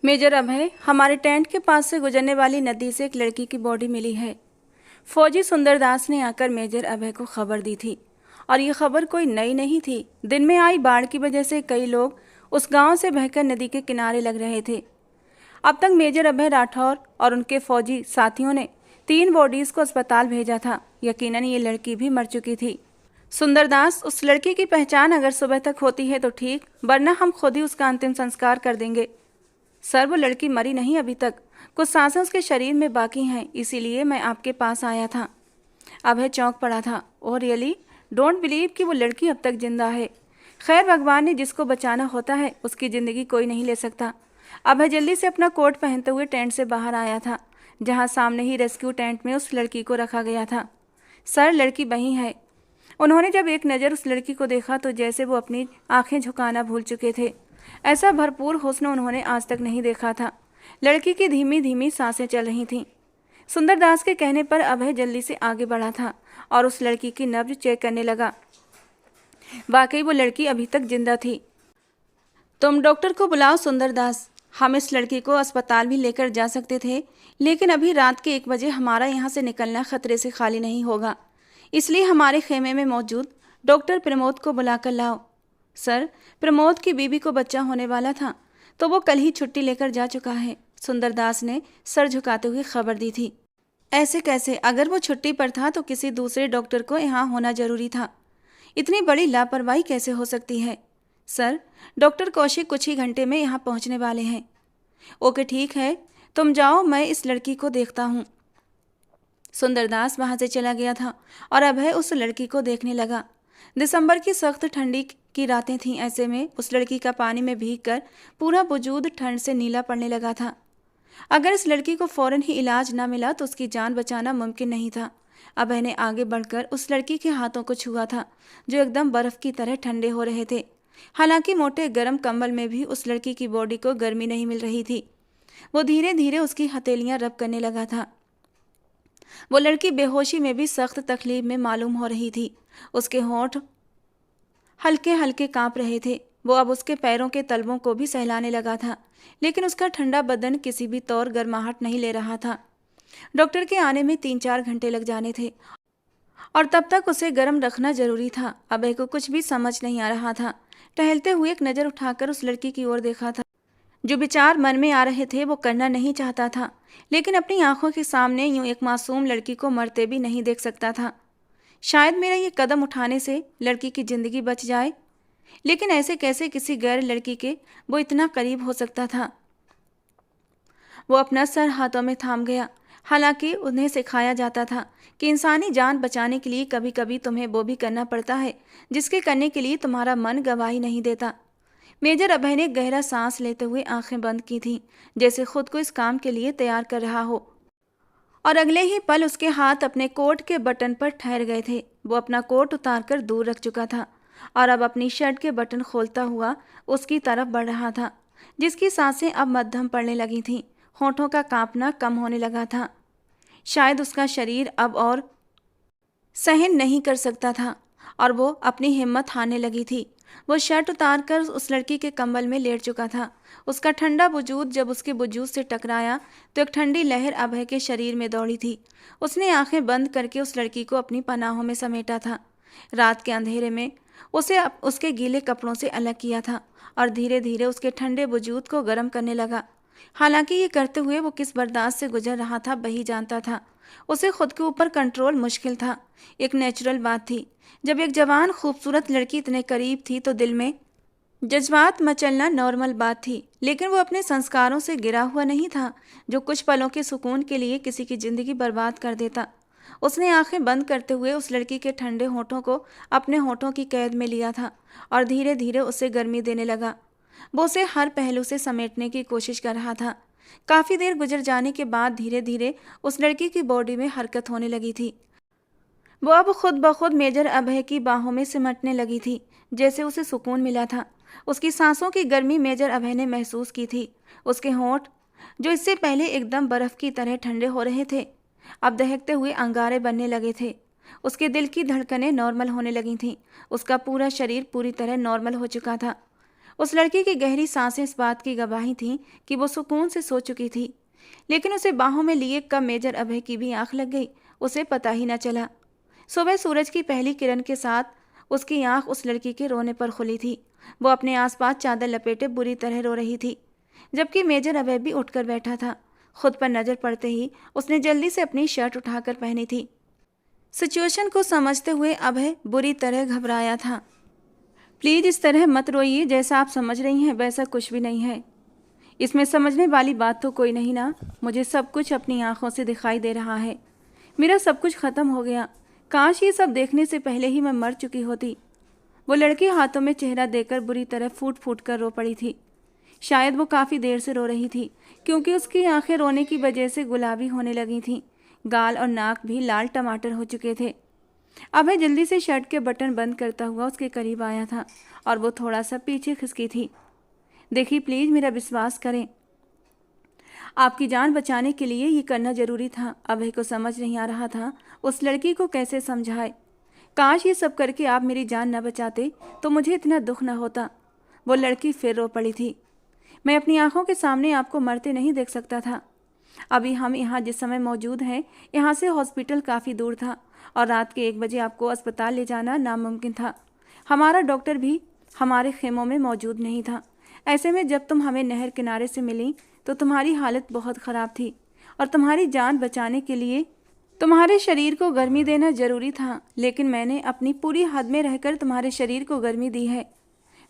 Major अभय, हमारे tent के पास से गुजरने वाली नदी से एक लड़की की बॉडी मिली है। फौजी सुंदरदास ने आकर मेजर अभय को खबर दी थी और ये खबर कोई नई नहीं थी। दिन में आई बाढ़ की वजह से कई लोग उस गांव से बहकर नदी के किनारे लग रहे थे। अब तक मेजर अभय राठौर और उनके फौजी साथियों ने 3 बॉडीज को अस्पताल भेजा था। यकीनन ये लड़की भी मर चुकी थी। सुंदरदास, उस लड़की की पहचान अगर सुबह तक होती है तो ठीक, वरना हम खुद ही उसका अंतिम संस्कार कर देंगे। सर, वो लड़की मरी नहीं अभी तक, कुछ सांसें उसके शरीर में बाकी हैं, इसीलिए मैं आपके पास आया था। अभय चौंक पड़ा था। Oh really? डोंट बिलीव कि वो लड़की अब तक जिंदा है। खैर, भगवान ने जिसको बचाना होता है उसकी ज़िंदगी कोई नहीं ले सकता। अभय जल्दी से अपना कोट पहनते हुए टेंट से बाहर आया था, जहाँ सामने ही रेस्क्यू टेंट में उस लड़की को रखा गया था। सर, लड़की वही है। उन्होंने जब एक नज़र उस लड़की को देखा तो जैसे वो अपनी आंखें झुकाना भूल चुके थे। ऐसा भरपूर हुस्न उन्होंने आज तक नहीं देखा था। लड़की की धीमी धीमी सांसें चल रही थीं। सुंदरदास के कहने पर अभय जल्दी से आगे बढ़ा था और उस लड़की की नब्ज चेक करने लगा। वाकई वो लड़की अभी तक जिंदा थी। तुम डॉक्टर को बुलाओ सुंदरदास। हम इस लड़की को अस्पताल भी लेकर जा सकते थे, लेकिन अभी रात के 1 बजे हमारा यहाँ से निकलना खतरे से खाली नहीं होगा, इसलिए हमारे खेमे में मौजूद डॉक्टर प्रमोद को बुलाकर लाओ। सर, प्रमोद की बीबी को बच्चा होने वाला था, तो वो कल ही छुट्टी लेकर जा चुका है। सुंदरदास ने सर झुकाते हुए खबर दी थी। ऐसे कैसे? अगर वो छुट्टी पर था तो किसी दूसरे डॉक्टर को यहाँ होना जरूरी था। इतनी बड़ी लापरवाही कैसे हो सकती है? सर, डॉक्टर कौशिक कुछ ही घंटे में यहाँ पहुँचने वाले हैं। ओके ठीक है, तुम जाओ, मैं इस लड़की को देखता हूँ। सुंदरदास वहाँ से चला गया था और अभय उस लड़की को देखने लगा। दिसंबर की सख्त ठंडी की रातें थीं। ऐसे में उस लड़की का पानी में भीगकर पूरा वजूद ठंड से नीला पड़ने लगा था। अगर इस लड़की को फौरन ही इलाज न मिला तो उसकी जान बचाना मुमकिन नहीं था। अभय ने आगे बढ़कर उस लड़की के हाथों को छुआ था, जो एकदम बर्फ की तरह ठंडे हो रहे थे। हालांकि मोटे गर्म कंबल में भी उस लड़की की बॉडी को गर्मी नहीं मिल रही थी। वो धीरे धीरे उसकी हथेलियां रब करने लगा था। वो लड़की बेहोशी में भी सख्त तकलीफ में मालूम हो रही थी। उसके होंठ हल्के हल्के कांप रहे थे। वो अब उसके पैरों के तलवों को भी सहलाने लगा था, लेकिन उसका ठंडा बदन किसी भी तौर गर्माहट नहीं ले रहा था। डॉक्टर के आने में 3-4 घंटे लग जाने थे और तब तक उसे गर्म रखना जरूरी था। अभय को कुछ भी समझ नहीं आ रहा था। टहलते हुए एक नज़र उठाकर उस लड़की की ओर देखा था। जो विचार मन में आ रहे थे वो करना नहीं चाहता था, लेकिन अपनी आंखों के सामने यूं एक मासूम लड़की को मरते भी नहीं देख सकता था। शायद मेरा ये कदम उठाने से लड़की की जिंदगी बच जाए, लेकिन ऐसे कैसे किसी गैर लड़की के वो इतना करीब हो सकता था? वो अपना सर हाथों में थाम गया। हालांकि उन्हें सिखाया जाता था कि इंसानी जान बचाने के लिए कभी कभी तुम्हें वो भी करना पड़ता है जिसके करने के लिए तुम्हारा मन गवाही नहीं देता। मेजर अभय ने गहरा सांस लेते हुए आंखें बंद की थीं, जैसे खुद को इस काम के लिए तैयार कर रहा हो, और अगले ही पल उसके हाथ अपने कोट के बटन पर ठहर गए थे। वो अपना कोट उतारकर दूर रख चुका था और अब अपनी शर्ट के बटन खोलता हुआ उसकी तरफ बढ़ रहा था, जिसकी सांसें अब मध्यम पड़ने लगी थीं। होठों का कांपना कम होने लगा था। शायद उसका शरीर अब और सहन नहीं कर सकता था और वो अपनी हिम्मत हारने लगी थी। वो शर्ट उतारकर उस लड़की के कंबल में लेट चुका था। उसका ठंडा वजूद जब उसके वजूद से टकराया तो एक ठंडी लहर अभय के शरीर में दौड़ी थी। उसने आंखें बंद करके उस लड़की को अपनी पनाहों में समेटा था। रात के अंधेरे में उसे उसके गीले कपड़ों से अलग किया था और धीरे धीरे उसके ठंडे वजूद को गर्म करने लगा। हालांकि ये करते हुए वो किस बर्दाश्त से गुजर रहा था वही जानता था। उसे खुद के ऊपर कंट्रोल मुश्किल था। एक नेचुरल बात थी। जब एक जवान खूबसूरत लड़की इतने करीब थी तो दिल में जज्बात मचलना नॉर्मल बात थी, लेकिन वो अपने संस्कारों से गिरा हुआ नहीं था जो कुछ पलों के सुकून के लिए किसी की जिंदगी बर्बाद कर देता। उसने आंखें बंद करते हुए उस लड़की के ठंडे होठों को अपने होठों की कैद में लिया था और धीरे धीरे उसे गर्मी देने लगा। वो उसे हर पहलू से समेटने की कोशिश कर रहा था। काफ़ी देर गुजर जाने के बाद धीरे धीरे उस लड़की की बॉडी में हरकत होने लगी थी। वो अब खुद ब खुद मेजर अभय की बाहों में सिमटने लगी थी, जैसे उसे सुकून मिला था। उसकी सांसों की गर्मी मेजर अभय ने महसूस की थी। उसके होंठ, जो इससे पहले एकदम बर्फ की तरह ठंडे हो रहे थे, अब दहकते हुए अंगारे बनने लगे थे। उसके दिल की धड़कनें नॉर्मल होने लगी थीं। उसका पूरा शरीर पूरी तरह नॉर्मल हो चुका था। उस लड़की की गहरी सांसें इस बात की गवाही थीं कि वो सुकून से सो चुकी थी। लेकिन उसे बाहों में लिए कब मेजर अभय की भी आंख लग गई, उसे पता ही न चला। सुबह सूरज की पहली किरण के साथ उसकी आंख उस लड़की के रोने पर खुली थी। वो अपने आसपास चादर लपेटे बुरी तरह रो रही थी, जबकि मेजर अभय भी उठकर बैठा था। खुद पर नजर पड़ते ही उसने जल्दी से अपनी शर्ट उठाकर पहनी थी। सिचुएशन को समझते हुए अभय बुरी तरह घबराया था। प्लीज इस तरह मत रोइए, जैसा आप समझ रही हैं वैसा कुछ भी नहीं है। इसमें समझने वाली बात तो कोई नहीं ना। मुझे सब कुछ अपनी आंखों से दिखाई दे रहा है। मेरा सब कुछ खत्म हो गया। काश ये सब देखने से पहले ही मैं मर चुकी होती। वो लड़की हाथों में चेहरा देकर बुरी तरह फूट फूट कर रो पड़ी थी। शायद वो काफ़ी देर से रो रही थी, क्योंकि उसकी आंखें रोने की वजह से गुलाबी होने लगी थीं। गाल और नाक भी लाल टमाटर हो चुके थे। अभय जल्दी से शर्ट के बटन बंद करता हुआ उसके करीब आया था और वो थोड़ा सा पीछे खिसकी थी। देखिए प्लीज़ मेरा विश्वास करें, आपकी जान बचाने के लिए ये करना जरूरी था। अभय को समझ नहीं आ रहा था उस लड़की को कैसे समझाए। काश ये सब करके आप मेरी जान न बचाते तो मुझे इतना दुख न होता। वो लड़की फिर रो पड़ी थी। मैं अपनी आंखों के सामने आपको मरते नहीं देख सकता था। अभी हम यहाँ जिस समय मौजूद हैं, यहाँ से हॉस्पिटल काफ़ी दूर था और रात के 1 बजे आपको अस्पताल ले जाना नामुमकिन था। हमारा डॉक्टर भी हमारे खेमों में मौजूद नहीं था। ऐसे में जब तुम हमें नहर किनारे से मिली तो तुम्हारी हालत बहुत ख़राब थी और तुम्हारी जान बचाने के लिए तुम्हारे शरीर को गर्मी देना ज़रूरी था। लेकिन मैंने अपनी पूरी हद में रहकर तुम्हारे शरीर को गर्मी दी है।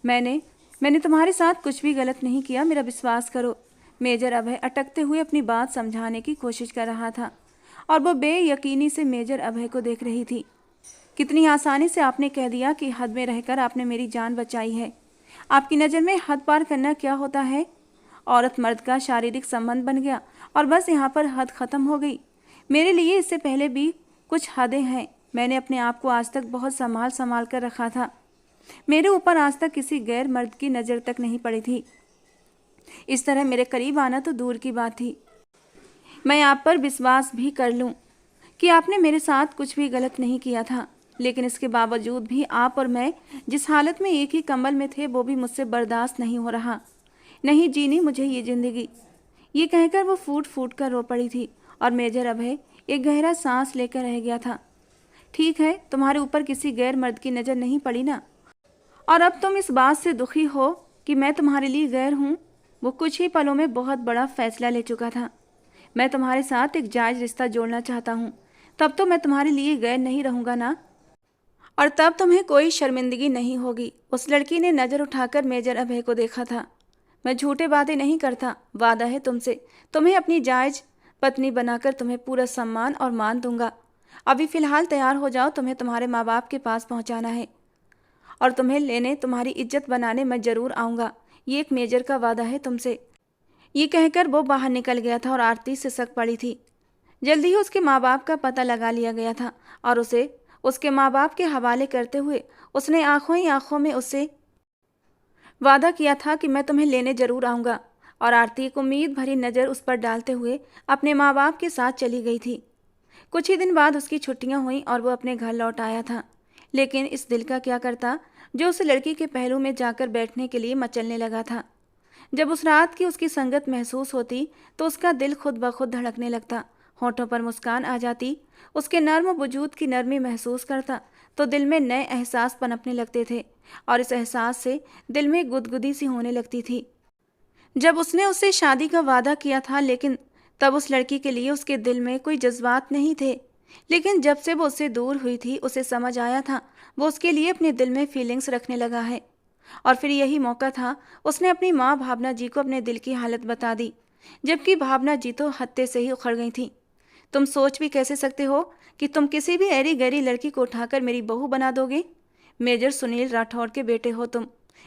मैंने तुम्हारे साथ कुछ भी गलत नहीं किया, मेरा विश्वास करो। मेजर अभय अटकते हुए अपनी बात समझाने की कोशिश कर रहा था और वो बेयकीनी से मेजर अभय को देख रही थी। कितनी आसानी से आपने कह दिया कि हद में रहकर आपने मेरी जान बचाई है। आपकी नज़र में हद पार करना क्या होता है? औरत मर्द का शारीरिक संबंध बन गया और बस यहाँ पर हद ख़त्म हो गई। मेरे लिए इससे पहले भी कुछ हदें हैं। मैंने अपने आप को आज तक बहुत संभाल कर रखा था। मेरे ऊपर आज तक किसी गैर मर्द की नज़र तक नहीं पड़ी थी। इस तरह मेरे करीब आना तो दूर की बात थी। मैं आप पर विश्वास भी कर लूं कि आपने मेरे साथ कुछ भी गलत नहीं किया था, लेकिन इसके बावजूद भी आप और मैं जिस हालत में एक ही कंबल में थे वो भी मुझसे बर्दाश्त नहीं हो रहा। नहीं जीनी मुझे ये ज़िंदगी। ये कहकर वो फूट फूट कर रो पड़ी थी और मेजर अभय एक गहरा सांस लेकर रह गया था। ठीक है, तुम्हारे ऊपर किसी गैर मर्द की नज़र नहीं पड़ी ना, और अब तुम इस बात से दुखी हो कि मैं तुम्हारे लिए गैर हूँ। वो कुछ ही पलों में बहुत बड़ा फैसला ले चुका था। मैं तुम्हारे साथ एक जायज़ रिश्ता जोड़ना चाहता हूँ, तब तो मैं तुम्हारे लिए गैर नहीं रहूँगा ना, और तब तुम्हें कोई शर्मिंदगी नहीं होगी। उस लड़की ने नज़र उठाकर मेजर अभय को देखा था। मैं झूठे वादे नहीं करता, वादा है तुमसे, तुम्हें अपनी जायज़ पत्नी बनाकर तुम्हें पूरा सम्मान और मान दूंगा। अभी फ़िलहाल तैयार हो जाओ, तुम्हें तुम्हारे माँ बाप के पास पहुँचाना है और तुम्हें लेने, तुम्हारी इज्जत बनाने मैं ज़रूर आऊँगा। ये एक मेजर का वादा है तुमसे। ये कहकर वो बाहर निकल गया था और आरती सिसक पड़ी थी। जल्दी ही उसके माँ बाप का पता लगा लिया गया था और उसे उसके माँ बाप के हवाले करते हुए उसने आंखों ही आंखों में उससे वादा किया था कि मैं तुम्हें लेने ज़रूर आऊँगा। और आरती एक उम्मीद भरी नज़र उस पर डालते हुए अपने माँ बाप के साथ चली गई थी। कुछ ही दिन बाद उसकी छुट्टियाँ हुईं और वो अपने घर लौट आया था। लेकिन इस दिल का क्या करता जो उस लड़की के पहलू में जाकर बैठने के लिए मचलने लगा था। जब उस रात की उसकी संगत महसूस होती तो उसका दिल खुद ब खुद धड़कने लगता, होठों पर मुस्कान आ जाती, उसके नर्म वजूद की नरमी महसूस करता तो दिल में नए एहसास पनपने लगते थे और इस एहसास से दिल में गुदगुदी सी होने लगती थी। जब उसने उससे शादी का वादा किया था, लेकिन तब उस लड़की के लिए उसके दिल में कोई जज्बात नहीं थे। लेकिन जब से वो उससे दूर हुई थी उसे समझ आया था वो उसके लिए अपने दिल में फीलिंग्स रखने लगा है। और फिर यही मौका था, उसने अपनी माँ भावना जी को अपने दिल की हालत बता दी, जबकि भावना जी तो हत्ते से ही उखड़ गई थी। तुम सोच भी कैसे सकते हो कि तुम किसी भी ऐरी गैरी लड़की को उठाकर मेरी बहू बना दोगे? मेजर सुनील राठौर के बेटे हो तुम,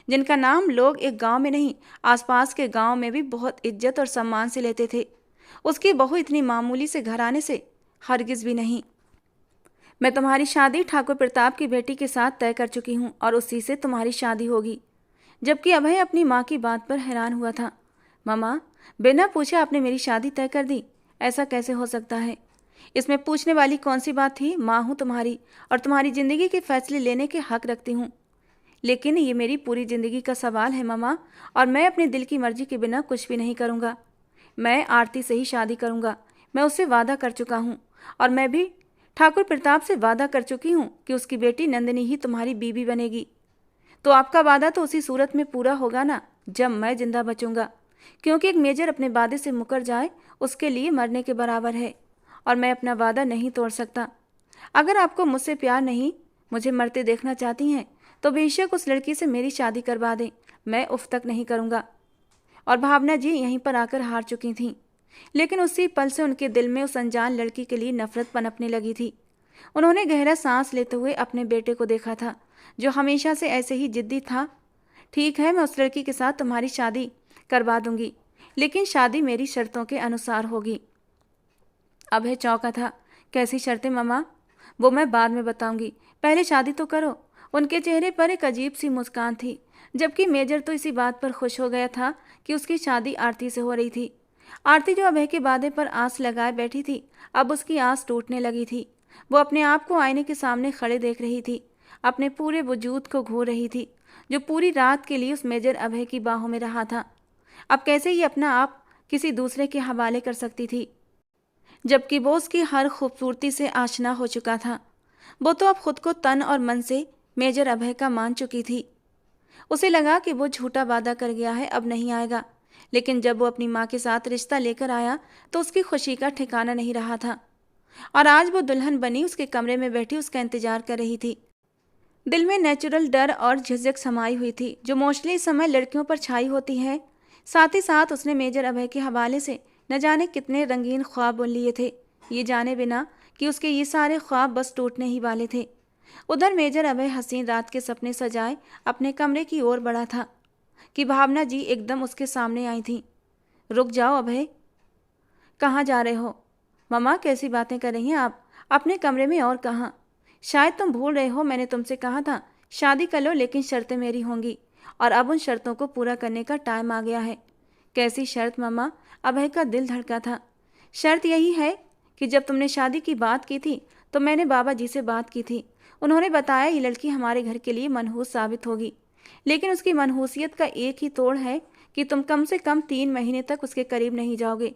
जिनका नाम लोग एक गांव में नहीं आसपास के गांव में भी बहुत इज्जत और सम्मान से लेते थे। उसकी बहू इतनी मामूली से घराने से हरगिज भी नहीं। मैं तुम्हारी शादी ठाकुर प्रताप की बेटी के साथ तय कर चुकी हूँ और उसी से तुम्हारी शादी होगी। जबकि अभय अपनी माँ की बात पर हैरान हुआ था। मामा, बिना पूछे आपने मेरी शादी तय कर दी, ऐसा कैसे हो सकता है? इसमें पूछने वाली कौन सी बात थी? माँ हूँ तुम्हारी और तुम्हारी ज़िंदगी के फैसले लेने के हक रखती हूँ। लेकिन ये मेरी पूरी ज़िंदगी का सवाल है मम्मा, और मैं अपने दिल की मर्जी के बिना कुछ भी नहीं करूँगा। मैं आरती से ही शादी करूँगा। मैं उससे वादा कर चुका हूँ, और मैं भी ठाकुर प्रताप से वादा कर चुकी हूँ कि उसकी बेटी नंदिनी ही तुम्हारी बीवी बनेगी। तो आपका वादा तो उसी सूरत में पूरा होगा ना, जब मैं जिंदा बचूंगा, क्योंकि एक मेजर अपने वादे से मुकर जाए उसके लिए मरने के बराबर है, और मैं अपना वादा नहीं तोड़ सकता। अगर आपको मुझसे प्यार नहीं, मुझे मरते देखना चाहती हैं, तो बेशक उस लड़की से मेरी शादी करवा दें, मैं उफ तक नहीं करूँगा। और भावना जी यहीं पर आकर हार चुकी थीं, लेकिन उसी पल से उनके दिल में उस अनजान लड़की के लिए नफरत पनपने लगी थी। उन्होंने गहरा सांस लेते हुए अपने बेटे को देखा था, जो हमेशा से ऐसे ही जिद्दी था। ठीक है, मैं उस लड़की के साथ तुम्हारी शादी करवा दूंगी, लेकिन शादी मेरी शर्तों के अनुसार होगी। अभय चौंका था। कैसी शर्तें मम्मा? वो मैं बाद में बताऊंगी, पहले शादी तो करो। उनके चेहरे पर एक अजीब सी मुस्कान थी, जबकि मेजर तो इसी बात पर खुश हो गया था कि उसकी शादी आरती से हो रही थी। आरती जो अभय के वादे पर आस लगाए बैठी थी, अब उसकी आस टूटने लगी थी। वो अपने आप को आईने के सामने खड़े देख रही थी, अपने पूरे वजूद को घो रही थी, जो पूरी रात के लिए उस मेजर अभय की बाहों में रहा था। अब कैसे ये अपना आप किसी दूसरे के हवाले कर सकती थी, जबकि वो उसकी हर खूबसूरती से आशना हो चुका था। वो तो अब खुद को तन और मन से मेजर अभय का मान चुकी थी। उसे लगा कि वो झूठा वादा कर गया है, अब नहीं आएगा। लेकिन जब वो अपनी माँ के साथ रिश्ता लेकर आया तो उसकी खुशी का ठिकाना नहीं रहा था, और आज वो दुल्हन बनी उसके कमरे में बैठी उसका इंतजार कर रही थी। दिल में नेचुरल डर और झिझक समाई हुई थी, जो मोस्टली इस समय लड़कियों पर छाई होती है। साथ ही साथ उसने मेजर अभय के हवाले से न जाने कितने रंगीन ख्वाब बुन लिए थे, ये जाने बिना कि उसके ये सारे ख्वाब बस टूटने ही वाले थे। उधर मेजर अभय हसीन रात के सपने सजाए अपने कमरे की ओर बढ़ा था कि भावना जी एकदम उसके सामने आई थी। रुक जाओ अभय, कहाँ जा रहे हो? मम्मा कैसी बातें कर रही हैं आप? अपने कमरे में और कहाँ? शायद तुम भूल रहे हो, मैंने तुमसे कहा था शादी कर लो, लेकिन शर्तें मेरी होंगी, और अब उन शर्तों को पूरा करने का टाइम आ गया है। कैसी शर्त मम्मा? अभय का दिल धड़का था। शर्त यही है कि जब तुमने शादी की बात की थी तो मैंने बाबा जी से बात की थी। उन्होंने बताया ये लड़की हमारे घर के लिए मनहूस साबित होगी, लेकिन उसकी मनहूसियत का एक ही तोड़ है कि तुम कम से कम 3 महीने तक उसके करीब नहीं जाओगे,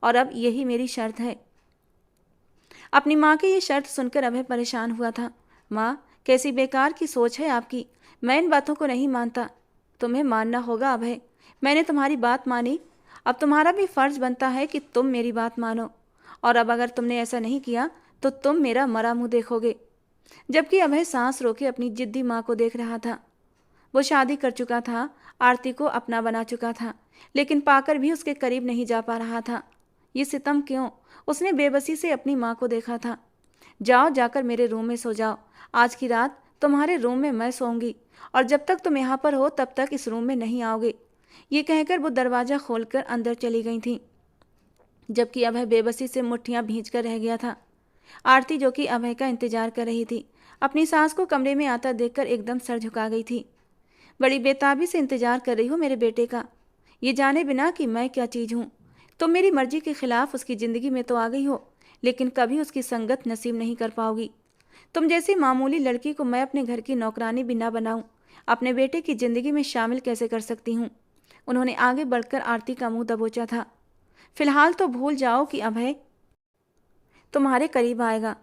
और अब यही मेरी शर्त है। अपनी माँ की ये शर्त सुनकर अभय परेशान हुआ था। माँ, कैसी बेकार की सोच है आपकी, मैं इन बातों को नहीं मानता। तुम्हें मानना होगा अभय, मैंने तुम्हारी बात मानी, अब तुम्हारा भी फर्ज बनता है कि तुम मेरी बात मानो, और अब अगर तुमने ऐसा नहीं किया तो तुम मेरा मरा मुंह देखोगे। जबकि अभय सांस रोके अपनी जिद्दी माँ को देख रहा था। वो शादी कर चुका था, आरती को अपना बना चुका था, लेकिन पाकर भी उसके करीब नहीं जा पा रहा था। ये सितम क्यों? उसने बेबसी से अपनी माँ को देखा था। जाओ, जाकर मेरे रूम में सो जाओ, आज की रात तुम्हारे रूम में मैं सोऊंगी, और जब तक तुम यहाँ पर हो तब तक इस रूम में नहीं आओगे। ये कहकर वो दरवाज़ा खोलकर अंदर चली गई थी, जबकि अभय बेबसी से मुट्ठियाँ भींच कर रह गया था। आरती, जो कि अभय का इंतजार कर रही थी, अपनी सास को कमरे में आता देखकर एकदम सर झुका गई थी। बड़ी बेताबी से इंतजार कर रही हो मेरे बेटे का, ये जाने बिना कि मैं क्या चीज़ हूँ। तुम मेरी मर्जी के खिलाफ उसकी ज़िंदगी में तो आ गई हो, लेकिन कभी उसकी संगत नसीब नहीं कर पाओगी। तुम जैसी मामूली लड़की को मैं अपने घर की नौकरानी भी ना बनाऊं, अपने बेटे की ज़िंदगी में शामिल कैसे कर सकती हूँ? उन्होंने आगे बढ़कर आरती का मुंह दबोचा था। फिलहाल तो भूल जाओ कि अभय तुम्हारे करीब आएगा।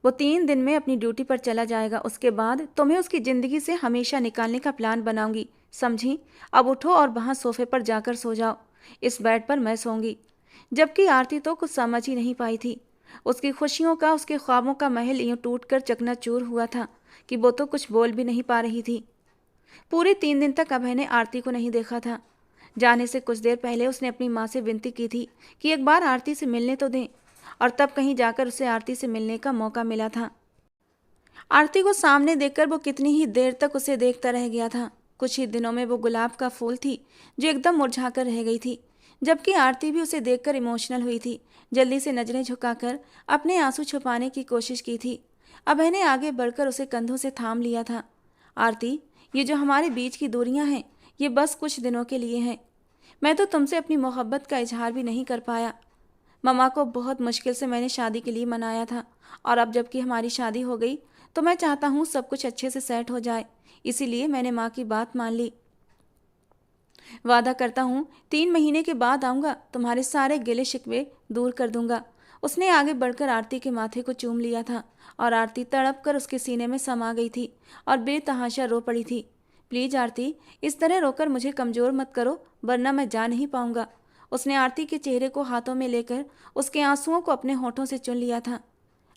वो 3 दिन में अपनी ड्यूटी पर चला जाएगा, उसके बाद तुम्हें उसकी ज़िंदगी से हमेशा निकालने का प्लान बनाऊंगी, समझी? अब उठो और वहाँ सोफे पर जाकर सो जाओ, इस बेड पर मैं सोऊंगी। जबकि आरती तो कुछ समझ ही नहीं पाई थी। उसकी खुशियों का, उसके ख्वाबों का महल यूँ टूट कर चकनाचूर हुआ था कि वो तो कुछ बोल भी नहीं पा रही थी। पूरे 3 दिन तक अभय ने आरती को नहीं देखा था। जाने से कुछ देर पहले उसने अपनी माँ से विनती की थी कि एक बार आरती से मिलने तो दें, और तब कहीं जाकर उसे आरती से मिलने का मौका मिला था। आरती को सामने देखकर वो कितनी ही देर तक उसे देखता रह गया था। कुछ ही दिनों में वो गुलाब का फूल थी जो एकदम मुरझा कर रह गई थी, जबकि आरती भी उसे देखकर इमोशनल हुई थी। जल्दी से नजरें झुकाकर अपने आंसू छुपाने की कोशिश की थी। अभय ने आगे बढ़कर उसे कंधों से थाम लिया था। आरती, ये जो हमारे बीच की दूरियां हैं, ये बस कुछ दिनों के लिए हैं। मैं तो तुमसे अपनी मोहब्बत का इजहार भी नहीं कर पाया। मम्मा को बहुत मुश्किल से मैंने शादी के लिए मनाया था, और अब जबकि हमारी शादी हो गई तो मैं चाहता हूँ सब कुछ अच्छे से सेट हो जाए, इसीलिए मैंने माँ की बात मान ली। वादा करता हूँ 3 महीने के बाद आऊँगा, तुम्हारे सारे गिले शिकवे दूर कर दूंगा। उसने आगे बढ़कर आरती के माथे को चूम लिया था और आरती तड़प कर उसके सीने में समा गई थी और बेतहाशा रो पड़ी थी। प्लीज आरती, इस तरह रोकर मुझे कमजोर मत करो, वरना मैं जा नहीं पाऊंगा। उसने आरती के चेहरे को हाथों में लेकर उसके आंसुओं को अपने होठों से चुन लिया था।